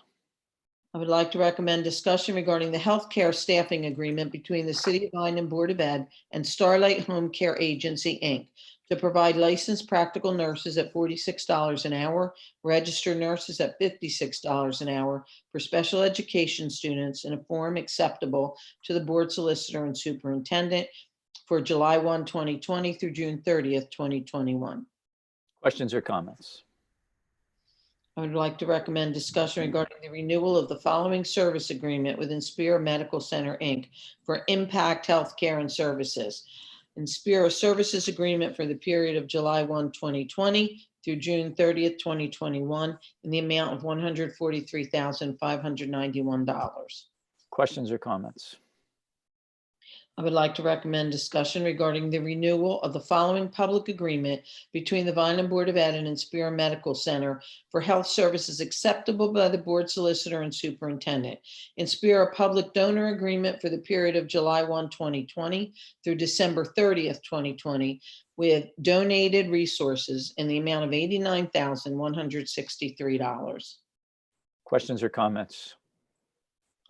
I would like to recommend discussion regarding the healthcare staffing agreement between the City of Vineland Board of Ed and Starlight Home Care Agency, Inc. to provide licensed practical nurses at $46 an hour, registered nurses at $56 an hour for special education students in a form acceptable to the board solicitor and superintendent for July 1, 2020 through June 30th, 2021. Questions or comments? I would like to recommend discussion regarding the renewal of the following service agreement with Inspira Medical Center, Inc. for Impact Healthcare and Services. Inspira Services Agreement for the period of July 1, 2020 through June 30th, 2021 in the amount of $143,591. Questions or comments? I would like to recommend discussion regarding the renewal of the following public agreement between the Vineland Board of Ed and Inspira Medical Center for health services acceptable by the board solicitor and superintendent. Inspira Public Donor Agreement for the period of July 1, 2020 through December 30th, 2020 with donated resources in the amount of $89,163. Questions or comments?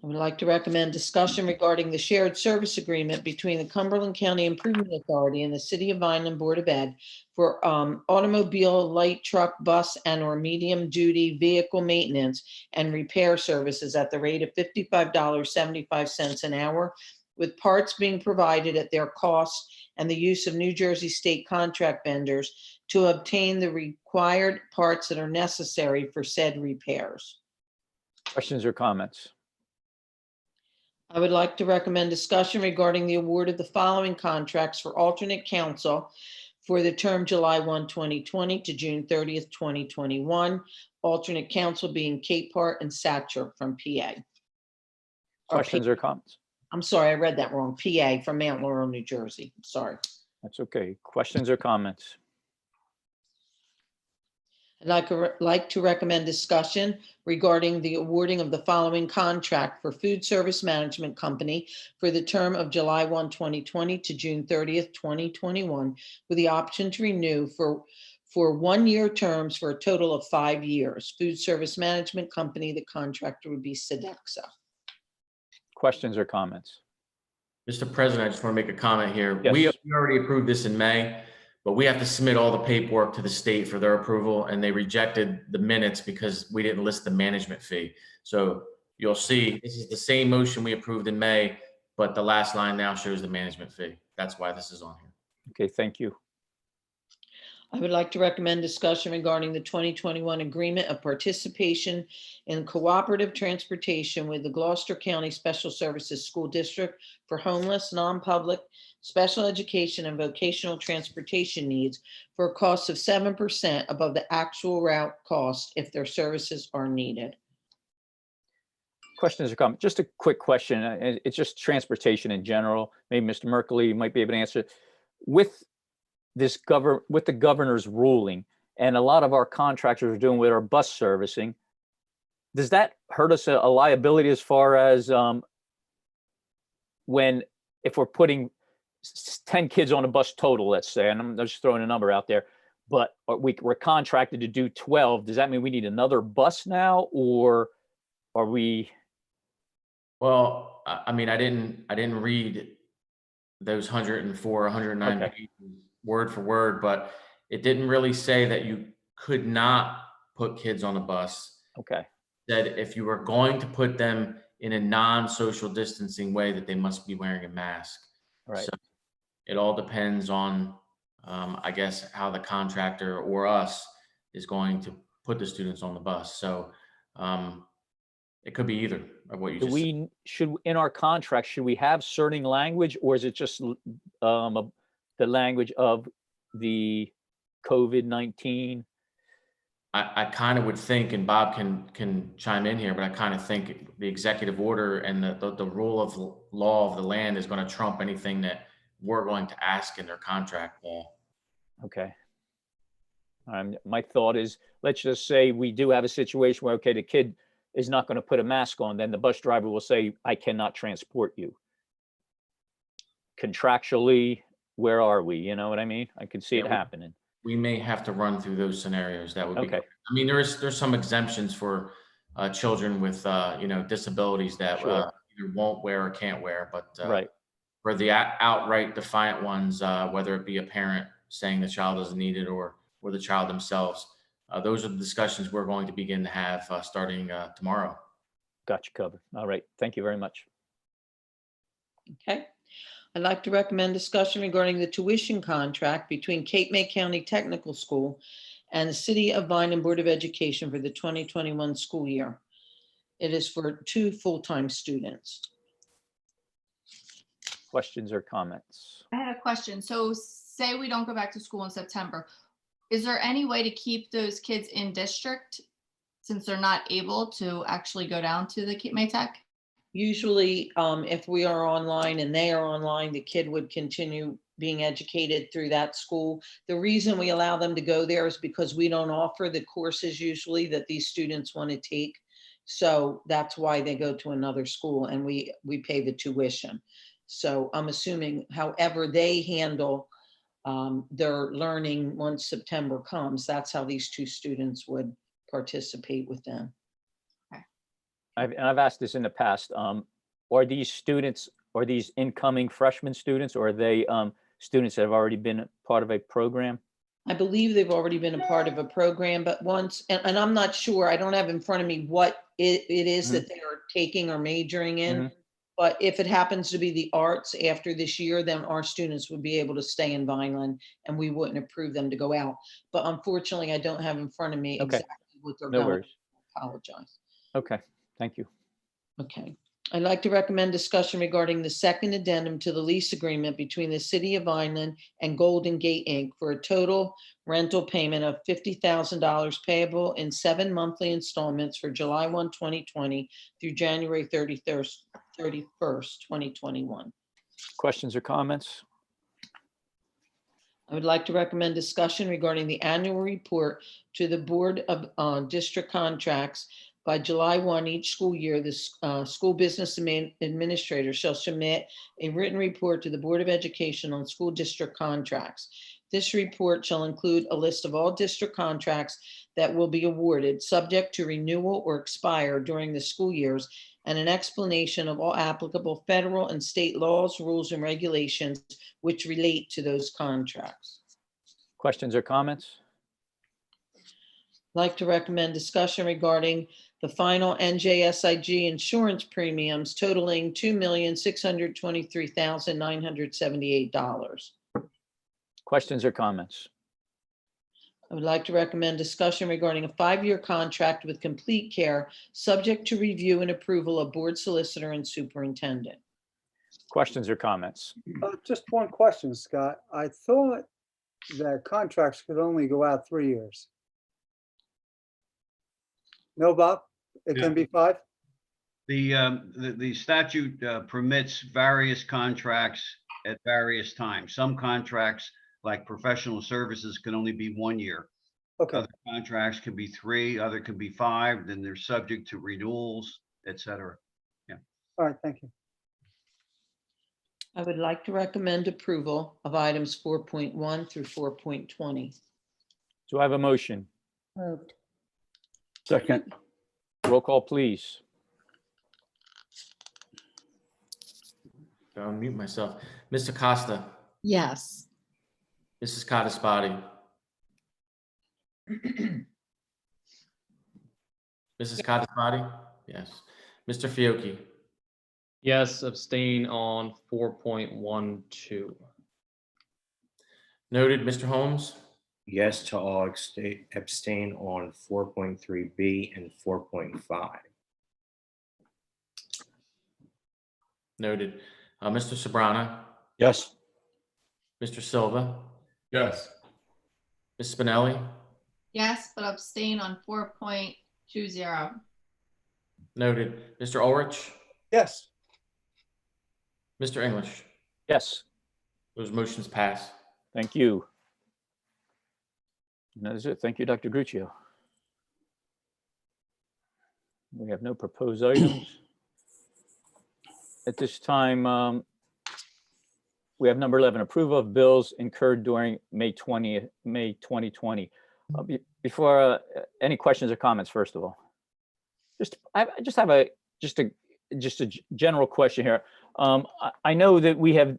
I would like to recommend discussion regarding the shared service agreement between the Cumberland County Improvement Authority and the City of Vineland Board of Ed for automobile, light truck, bus, and/or medium-duty vehicle maintenance and repair services at the rate of $55.75 an hour, with parts being provided at their cost and the use of New Jersey state contract vendors to obtain the required parts that are necessary for said repairs. Questions or comments? I would like to recommend discussion regarding the award of the following contracts for alternate counsel for the term July 1, 2020 to June 30th, 2021. Alternate counsel being Capehart and Satcher from PA. Questions or comments? I'm sorry, I read that wrong. PA from Mount Laurel, New Jersey. Sorry. That's okay. Questions or comments? I'd like to recommend discussion regarding the awarding of the following contract for Food Service Management Company for the term of July 1, 2020 to June 30th, 2021, with the option to renew for 1-year terms for a total of 5 years. Food Service Management Company, the contractor would be Sodexo. Questions or comments? Mr. President, I just want to make a comment here. Yes. We already approved this in May, but we have to submit all the paperwork to the state for their approval, and they rejected the minutes because we didn't list the management fee. So you'll see this is the same motion we approved in May, but the last line now shows the management fee. That's why this is on here. Okay, thank you. I would like to recommend discussion regarding the 2021 agreement of participation in cooperative transportation with the Gloucester County Special Services School District for homeless, non-public, special education and vocational transportation needs for a cost of 7% above the actual route cost if their services are needed. Questions or comments? Just a quick question. It's just transportation in general. Maybe Mr. Merkley might be able to answer. With the governor's ruling, and a lot of our contractors are doing with our bus servicing, does that hurt us a liability as far as if we're putting 10 kids on a bus total, let's say, and I'm just throwing a number out there, but we're contracted to do 12, does that mean we need another bus now, or are we? Well, I mean, I didn't read those 104, 109 Okay. pages word for word, but it didn't really say that you could not put kids on a bus. Okay. That if you were going to put them in a non-social distancing way, that they must be wearing a mask. Right. So it all depends on, I guess, how the contractor or us is going to put the students on the bus. So it could be either of what you just said. Should in our contract, should we have certain language, or is it just the language of the COVID-19? I kind of would think, and Bob can chime in here, but I kind of think the executive order and the rule of law of the land is going to trump anything that we're going to ask in their contract law. Okay. My thought is, let's just say we do have a situation where, okay, the kid is not going to put a mask on, then the bus driver will say, I cannot transport you. Contractually, where are we? You know what I mean? I could see it happening. We may have to run through those scenarios. That would be Okay. I mean, there's some exemptions for children with disabilities that Sure. either won't wear or can't wear, but Right. for the outright defiant ones, whether it be a parent saying the child doesn't need it or the child themselves, those are the discussions we're going to begin to have starting tomorrow. Got you covered. All right. Thank you very much. Okay. I'd like to recommend discussion regarding the tuition contract between Cape May County Technical School and the City of Vineland Board of Education for the 2021 school year. It is for 2 full-time students. Questions or comments? I had a question. So say we don't go back to school in September, is there any way to keep those kids in district since they're not able to actually go down to the Cape May Tech? Usually, if we are online and they are online, the kid would continue being educated through that school. The reason we allow them to go there is because we don't offer the courses usually that these students want to take. So that's why they go to another school and we pay the tuition. So I'm assuming however they handle their learning once September comes, that's how these 2 students would participate with them. I've asked this in the past. Are these students, are these incoming freshman students, or are they students that have already been part of a program? I believe they've already been a part of a program, but once, and I'm not sure, I don't have in front of me what it is that they are taking or majoring in. But if it happens to be the arts after this year, then our students would be able to stay in Vineland and we wouldn't approve them to go out. But unfortunately, I don't have in front of me Okay. exactly what they're No going. worries. I apologize. Okay. Thank you. Okay. I'd like to recommend discussion regarding the second addendum to the lease agreement between the City of Vineland and Golden Gate Inc. for a total rental payment of $50,000 payable in 7 monthly installments for July 1, 2020 through January 31st, 2021. Questions or comments? I would like to recommend discussion regarding the annual report to the Board of District Contracts. By July 1 each school year, the school business administrator shall submit a written report to the Board of Education on school district contracts. This report shall include a list of all district contracts that will be awarded, subject to renewal or expire during the school years, and an explanation of all applicable federal and state laws, rules, and regulations which relate to those contracts. Questions or comments? I'd like to recommend discussion regarding the final NJSIG insurance premiums totaling $2,623,978. Questions or comments? I would like to recommend discussion regarding a 5-year contract with Complete Care, subject to review and approval of board solicitor and superintendent. Questions or comments? Just one question, Scott. I thought that contracts could only go out 3 years. No, Bob? It can be 5? The statute permits various contracts at various times. Some contracts, like professional services, can only be 1 year. Okay, Other contracts can be 3, other can be 5, then they're subject to renewals, et cetera. all right, thank you. I would like to recommend approval of items 4.1 through 4.20. Do I have a motion? Moved. Second. Roll call, please. I'll mute myself. Mr. Costa, Yes. Mrs. Cottasbody, Mrs. Cottasbody, yes. Mr. Fiocchi, Yes, abstain on 4.12. noted. Mr. Holmes, Yes to all, abstain on 4.3B and 4.5. noted. Mr. Sobrana, Yes. Mr. Silva, Yes. Ms. Spinelli, Yes, but abstain on 4.20. noted. Mr. Ulrich, Yes, Mr. English, Yes, those motions pass. thank you. And that is it. Thank you, Dr. Gruccio. We have no proposed items. At this time, we have number 11, approval of bills incurred during May 2020. Before any questions or comments, first of all, I just have a general question here. I know that we have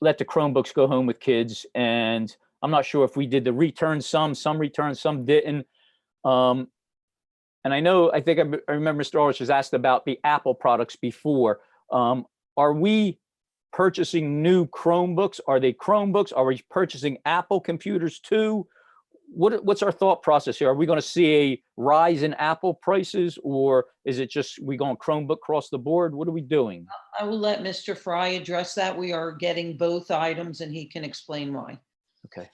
let the Chromebooks go home with kids, and I'm not sure if we did the return some returned, some didn't. And I think I remember Mr. Ulrich has asked about the Apple products before. Are we purchasing new Chromebooks? Are they Chromebooks? Are we purchasing Apple computers too? What's our thought process here? Are we going to see a rise in Apple prices, or is it just we going Chromebook across the board? What are we doing? I will let Mr. Fry address that. We are getting both items and he can explain why. Okay.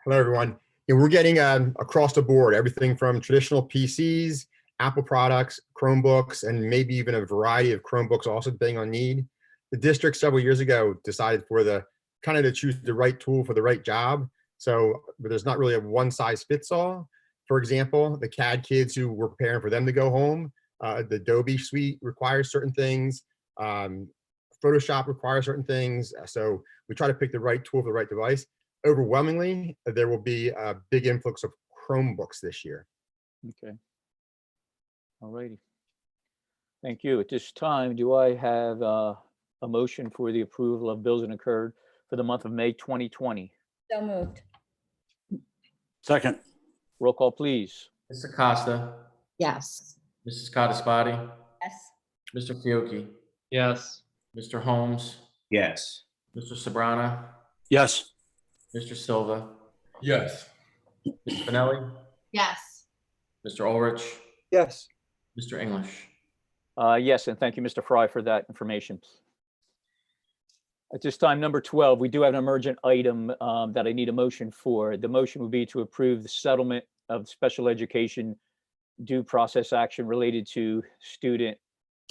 Hello, everyone. Yeah, we're getting across the board, everything from traditional PCs, Apple products, Chromebooks, and maybe even a variety of Chromebooks also depending on need. The district several years ago decided for to choose the right tool for the right job. So there's not really a one size fits all. For example, the CAD kids who were preparing for them to go home, the Adobe suite requires certain things. Photoshop requires certain things. So we try to pick the right tool for the right device. Overwhelmingly, there will be a big influx of Chromebooks this year. Okay. All righty. Thank you. At this time, do I have a motion for the approval of bills incurred for the month of May 2020? So moved. Second. Roll call, please. Mr. Costa, Yes. Mrs. Cottasbody, Yes. Mr. Fiocchi, Yes. Mr. Holmes, Yes. Mr. Sobrana, Yes. Mr. Silva, Yes. Ms. Spinelli, Yes. Mr. Ulrich, yes, Mr. English. Yes, and thank you, Mr. Fry, for that information. At this time, number 12, we do have an emergent item that I need a motion for. The motion would be to approve the settlement of special education due process action related to student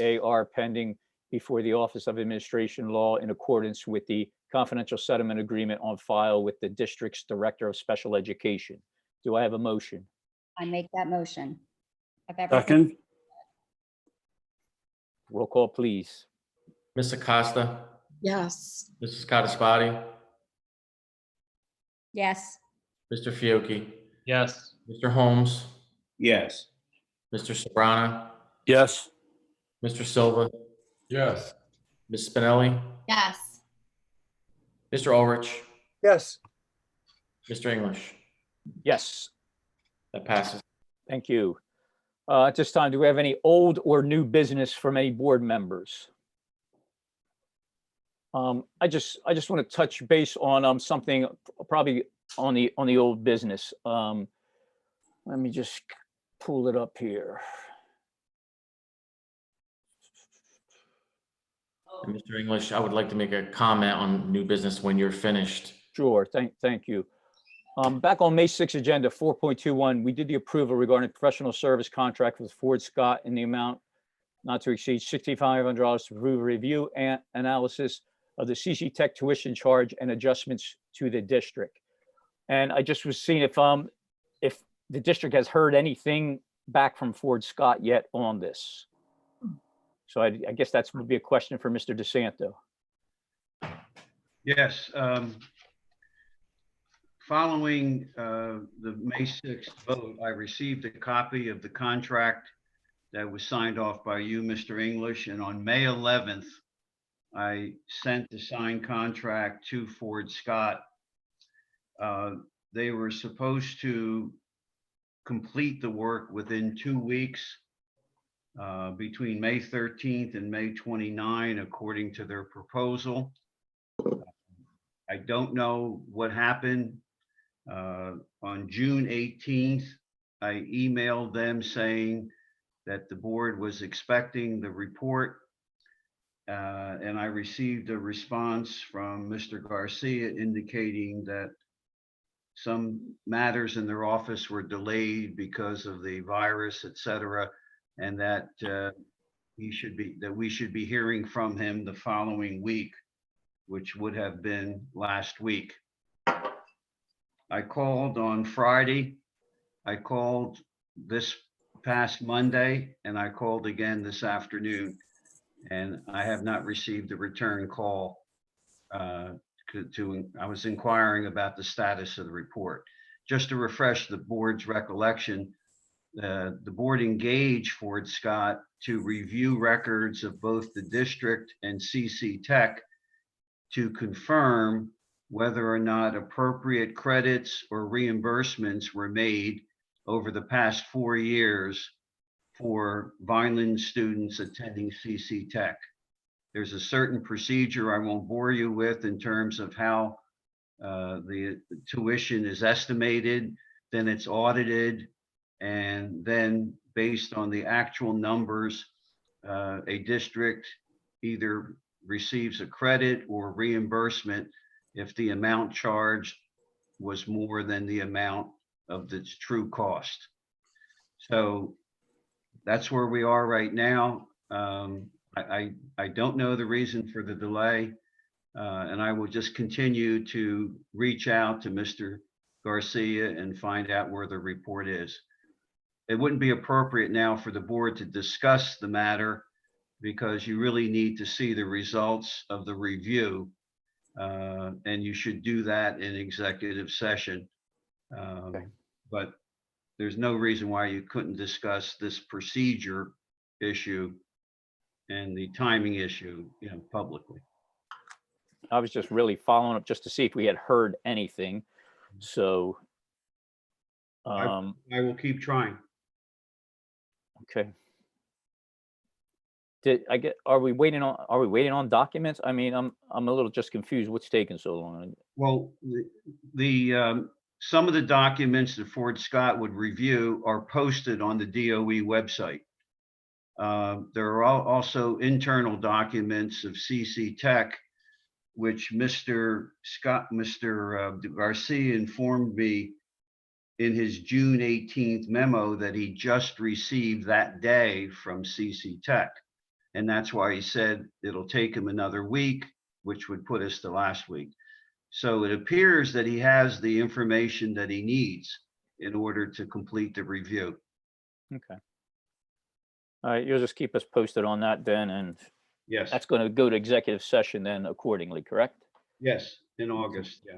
AR pending before the Office of Administration Law in accordance with the confidential settlement agreement on file with the district's Director of Special Education. Do I have a motion? I make that motion. Of everything. Second. Roll call, please. Ms. Acosta, Yes. Mrs. Cottasbody, Yes. Mr. Fiocchi, Yes. Mr. Holmes, Yes. Mr. Sobrana, Yes. Mr. Silva, Yes. Ms. Spinelli, Yes. Mr. Ulrich, yes. Mr. English. Yes, That passes. thank you. At this time, do we have any old or new business from any board members? I just want to touch base on something probably on the old business. Let me just pull it up here. And Mr. English, I would like to make a comment on new business when you're finished. Sure, thank you. Back on May 6th agenda, 4.21, we did the approval regarding professional service contract with Ford Scott in the amount not to exceed $6,500 to approve review and analysis of the CC Tech tuition charge and adjustments to the district. And I just was seeing if the district has heard anything back from Ford Scott yet on this. So I guess that would be a question for Mr. DeSanto. Yes. Following the May 6th vote, I received a copy of the contract that was signed off by you, Mr. English, and on May 11th, I sent the signed contract to Ford Scott. They were supposed to complete the work within 2 weeks, between May 13th and May 29, according to their proposal. I don't know what happened. On June 18th, I emailed them saying that the board was expecting the report. And I received a response from Mr. Garcia indicating that some matters in their office were delayed because of the virus, et cetera, and that we should be hearing from him the following week, which would have been last week. I called on Friday. I called this past Monday, and I called again this afternoon, and I have not received a return call. I was inquiring about the status of the report. Just to refresh the board's recollection, the board engaged Ford Scott to review records of both the district and CC Tech to confirm whether or not appropriate credits or reimbursements were made over the past 4 years for Vineland students attending CC Tech. There's a certain procedure I won't bore you with in terms of how the tuition is estimated, then it's audited, and then based on the actual numbers, a district either receives a credit or reimbursement if the amount charged was more than the amount of the true cost. So that's where we are right now. I don't know the reason for the delay, and I will just continue to reach out to Mr. Garcia and find out where the report is. It wouldn't be appropriate now for the board to discuss the matter because you really need to see the results of the review, and you should do that in executive session. But there's no reason why you couldn't discuss this procedure issue and the timing issue, publicly. I was just really following up just to see if we had heard anything. So, I will keep trying. okay. Are we waiting on documents? I mean, I'm a little just confused. What's taking so long? Well, some of the documents that Ford Scott would review are posted on the DOE website. There are also internal documents of CC Tech, which Mr. Garcia informed me in his June 18th memo that he just received that day from CC Tech. And that's why he said it'll take him another week, which would put us to last week. So it appears that he has the information that he needs in order to complete the review. Okay. All right, you'll just keep us posted on that then, and Yes. that's going to go to executive session then accordingly, correct? Yes, in August, yeah.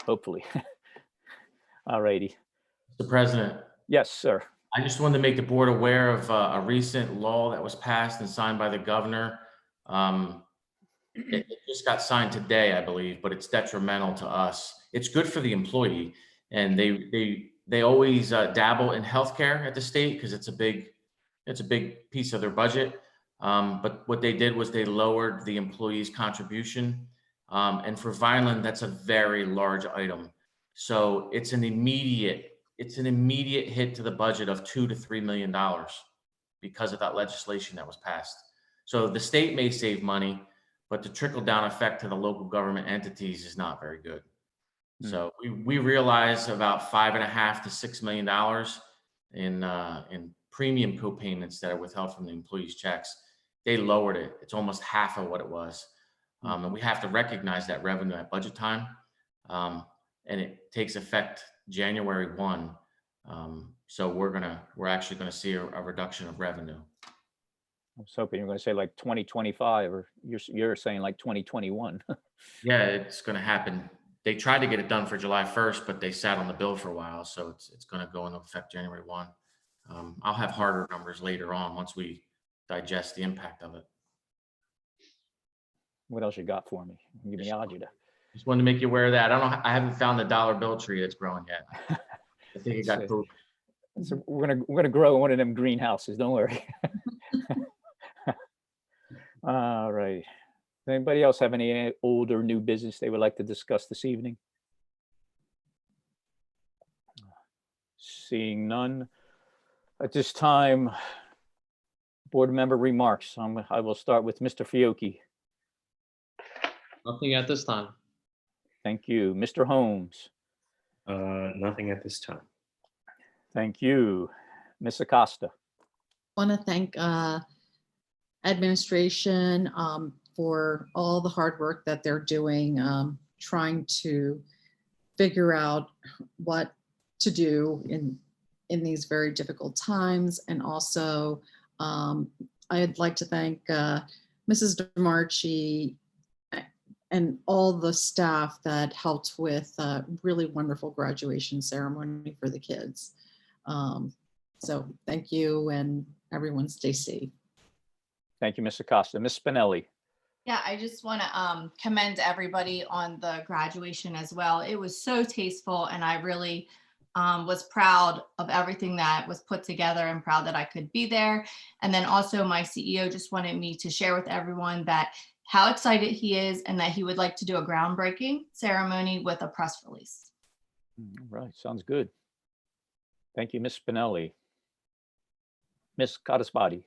Hopefully. All righty. Mr. President, Yes, sir. I just wanted to make the board aware of a recent law that was passed and signed by the governor. It just got signed today, I believe, but it's detrimental to us. It's good for the employee, and they always dabble in healthcare at the state because it's a big piece of their budget. But what they did was they lowered the employee's contribution, and for Vineland, that's a very large item. So it's an immediate hit to the budget of $2 to $3 million because of that legislation that was passed. So the state may save money, but the trickle down effect to the local government entities is not very good. So we realize about $5.5 to $6 million in premium co-payments that are withheld from the employees' checks. They lowered it. It's almost half of what it was. And we have to recognize that revenue at budget time. And it takes effect January 1. So we're actually gonna see a reduction of revenue. I was hoping you were going to say like 2025, or you're saying like 2021. Yeah, it's gonna happen. They tried to get it done for July 1st, but they sat on the bill for a while. So it's gonna go into effect January 1. I'll have harder numbers later on once we digest the impact of it. What else you got for me? Give me agita. Just wanted to make you aware of that. I don't know. I haven't found the dollar bill tree that's growing yet. I think it got So- pooped. So we're gonna grow one of them greenhouses. Don't worry. All right. Does anybody else have any old or new business they would like to discuss this evening? Seeing none. At this time, board member remarks. I will start with Mr. Fiocchi. Nothing at this time. Thank you. Mr. Holmes. Nothing at this time. Thank you. Ms. Acosta. Want to thank administration for all the hard work that they're doing, trying to figure out what to do in these very difficult times. And also, I'd like to thank Mrs. DeMarchi and all the staff that helped with a really wonderful graduation ceremony for the kids. So thank you, and everyone stay safe. Thank you, Ms. Acosta. Ms. Spinelli. Yeah, I just want to commend everybody on the graduation as well. It was so tasteful, and I really was proud of everything that was put together and proud that I could be there. And then also my CEO just wanted me to share with everyone that how excited he is and that he would like to do a groundbreaking ceremony with a press release. All right, sounds good. Thank you, Ms. Spinelli. Ms. Cottasbody.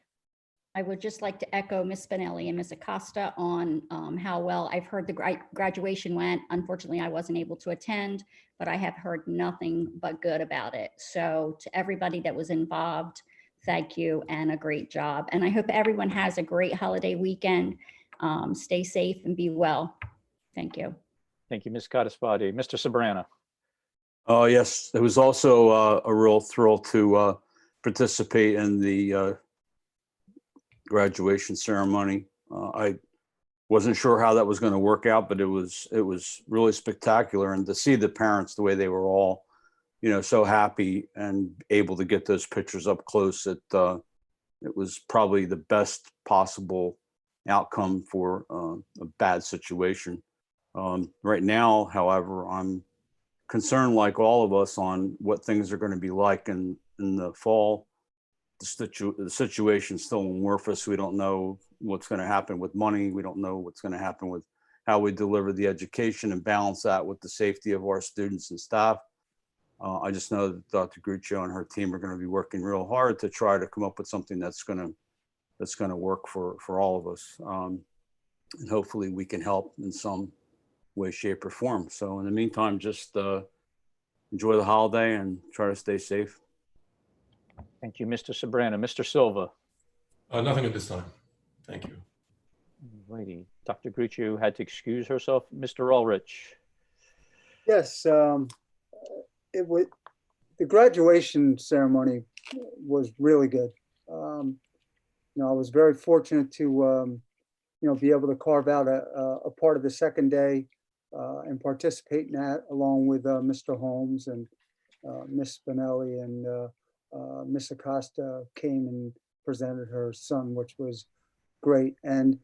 I would just like to echo Ms. Spinelli and Ms. Acosta on how well I've heard the graduation went. Unfortunately, I wasn't able to attend, but I have heard nothing but good about it. So to everybody that was involved, thank you and a great job. And I hope everyone has a great holiday weekend. Stay safe and be well. Thank you. Thank you, Ms. Cottasbody. Mr. Sabrana. Oh, yes, it was also a real thrill to participate in the graduation ceremony. I wasn't sure how that was going to work out, but it was really spectacular. And to see the parents, the way they were all, so happy and able to get those pictures up close, it was probably the best possible outcome for a bad situation. Right now, however, I'm concerned, like all of us, on what things are going to be like in the fall. The situation's still amorphous. We don't know what's going to happen with money. We don't know what's going to happen with how we deliver the education and balance that with the safety of our students and staff. I just know that Dr. Gruccio and her team are going to be working real hard to try to come up with something that's going to work for all of us. And hopefully we can help in some way, shape, or form. So in the meantime, just enjoy the holiday and try to stay safe. Thank you, Mr. Sabrana. Mr. Silva. Nothing at this time. Thank you. Lady, Dr. Gruccio had to excuse herself. Mr. Ulrich. Yes, the graduation ceremony was really good. I was very fortunate to, be able to carve out a part of the second day and participate in that, along with Mr. Holmes and Miss Spinelli, and Miss Acosta came and presented her son, which was great. And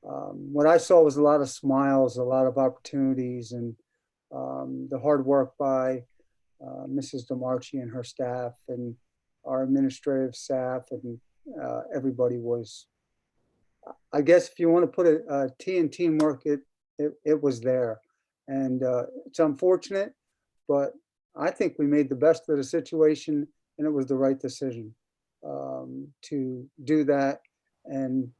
what I saw was a lot of smiles, a lot of opportunities, and the hard work by Mrs. DeMarchi and her staff and our administrative staff, and everybody was, I guess if you want to put a T in teamwork, it was there. And it's unfortunate, but I think we made the best of the situation, and it was the right decision to do that and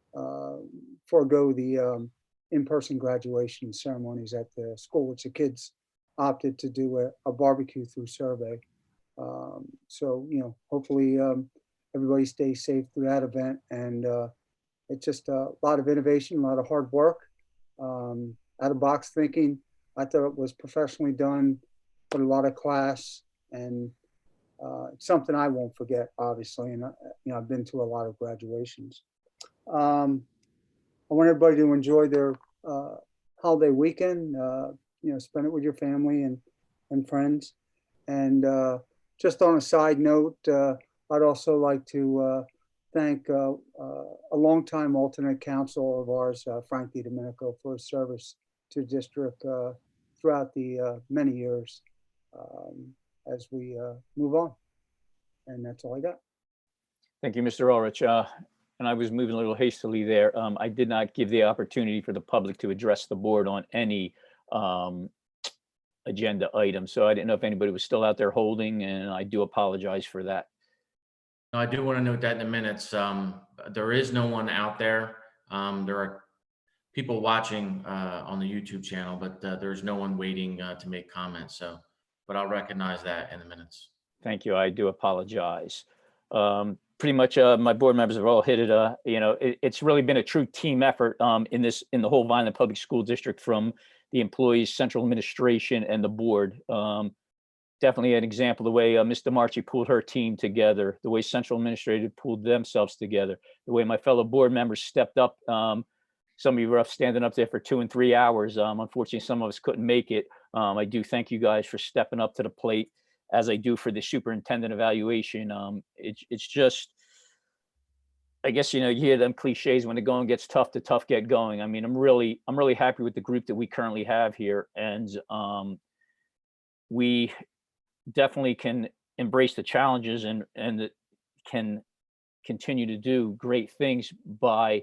forego the in-person graduation ceremonies at the school, which the kids opted to do a barbecue through survey. So, hopefully everybody stays safe through that event. And it's just a lot of innovation, a lot of hard work, out of box thinking. I thought it was professionally done, put a lot of class, and it's something I won't forget, obviously. And I've been to a lot of graduations. I want everybody to enjoy their holiday weekend. Spend it with your family and friends. And just on a side note, I'd also like to thank a longtime alternate council of ours, Frank DiDomenico, for his service to the district throughout the many years as we move on. And that's all I got. Thank you, Mr. Ulrich. And I was moving a little hastily there. I did not give the opportunity for the public to address the board on any agenda item. So I didn't know if anybody was still out there holding, and I do apologize for that. I do want to note that in the minutes, there is no one out there. There are people watching on the YouTube channel, but there's no one waiting to make comments. So, but I'll recognize that in the minutes. Thank you. I do apologize. Pretty much my board members have all hit it. It's really been a true team effort in the whole Vineland Public School District, from the employees, central administration, and the board. Definitely an example of the way Ms. DeMarchi pulled her team together, the way central administrative pulled themselves together, the way my fellow board members stepped up. Some of you were up standing up there for 2 and 3 hours. Unfortunately, some of us couldn't make it. I do thank you guys for stepping up to the plate, as I do for the superintendent evaluation. It's just, I guess, you hear them cliches, when the going gets tough, the tough get going. I mean, I'm really happy with the group that we currently have here. And we definitely can embrace the challenges and can continue to do great things by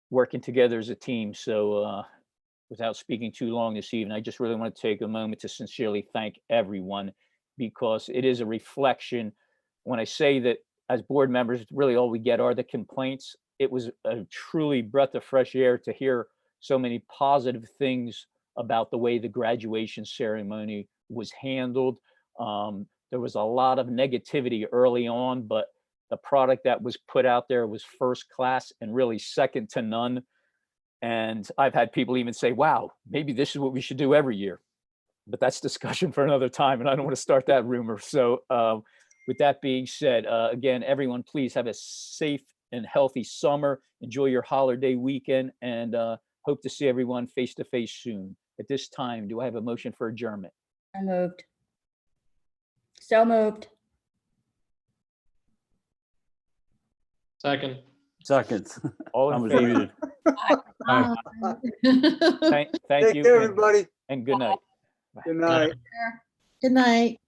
working together as a team. So without speaking too long this evening, I just really want to take a moment to sincerely thank everyone, because it is a reflection. When I say that as board members, really all we get are the complaints, it was a truly breath of fresh air to hear so many positive things about the way the graduation ceremony was handled. There was a lot of negativity early on, but the product that was put out there was first class and really second to none. And I've had people even say, wow, maybe this is what we should do every year. But that's discussion for another time, and I don't want to start that rumor. So with that being said, again, everyone, please have a safe and healthy summer. Enjoy your holiday weekend, and hope to see everyone face to face soon. At this time, do I have a motion for adjournment? So moved. So moved. Second. All I in was favor? muted. Thank Take you, care, and everybody. good night. Good night. Good night.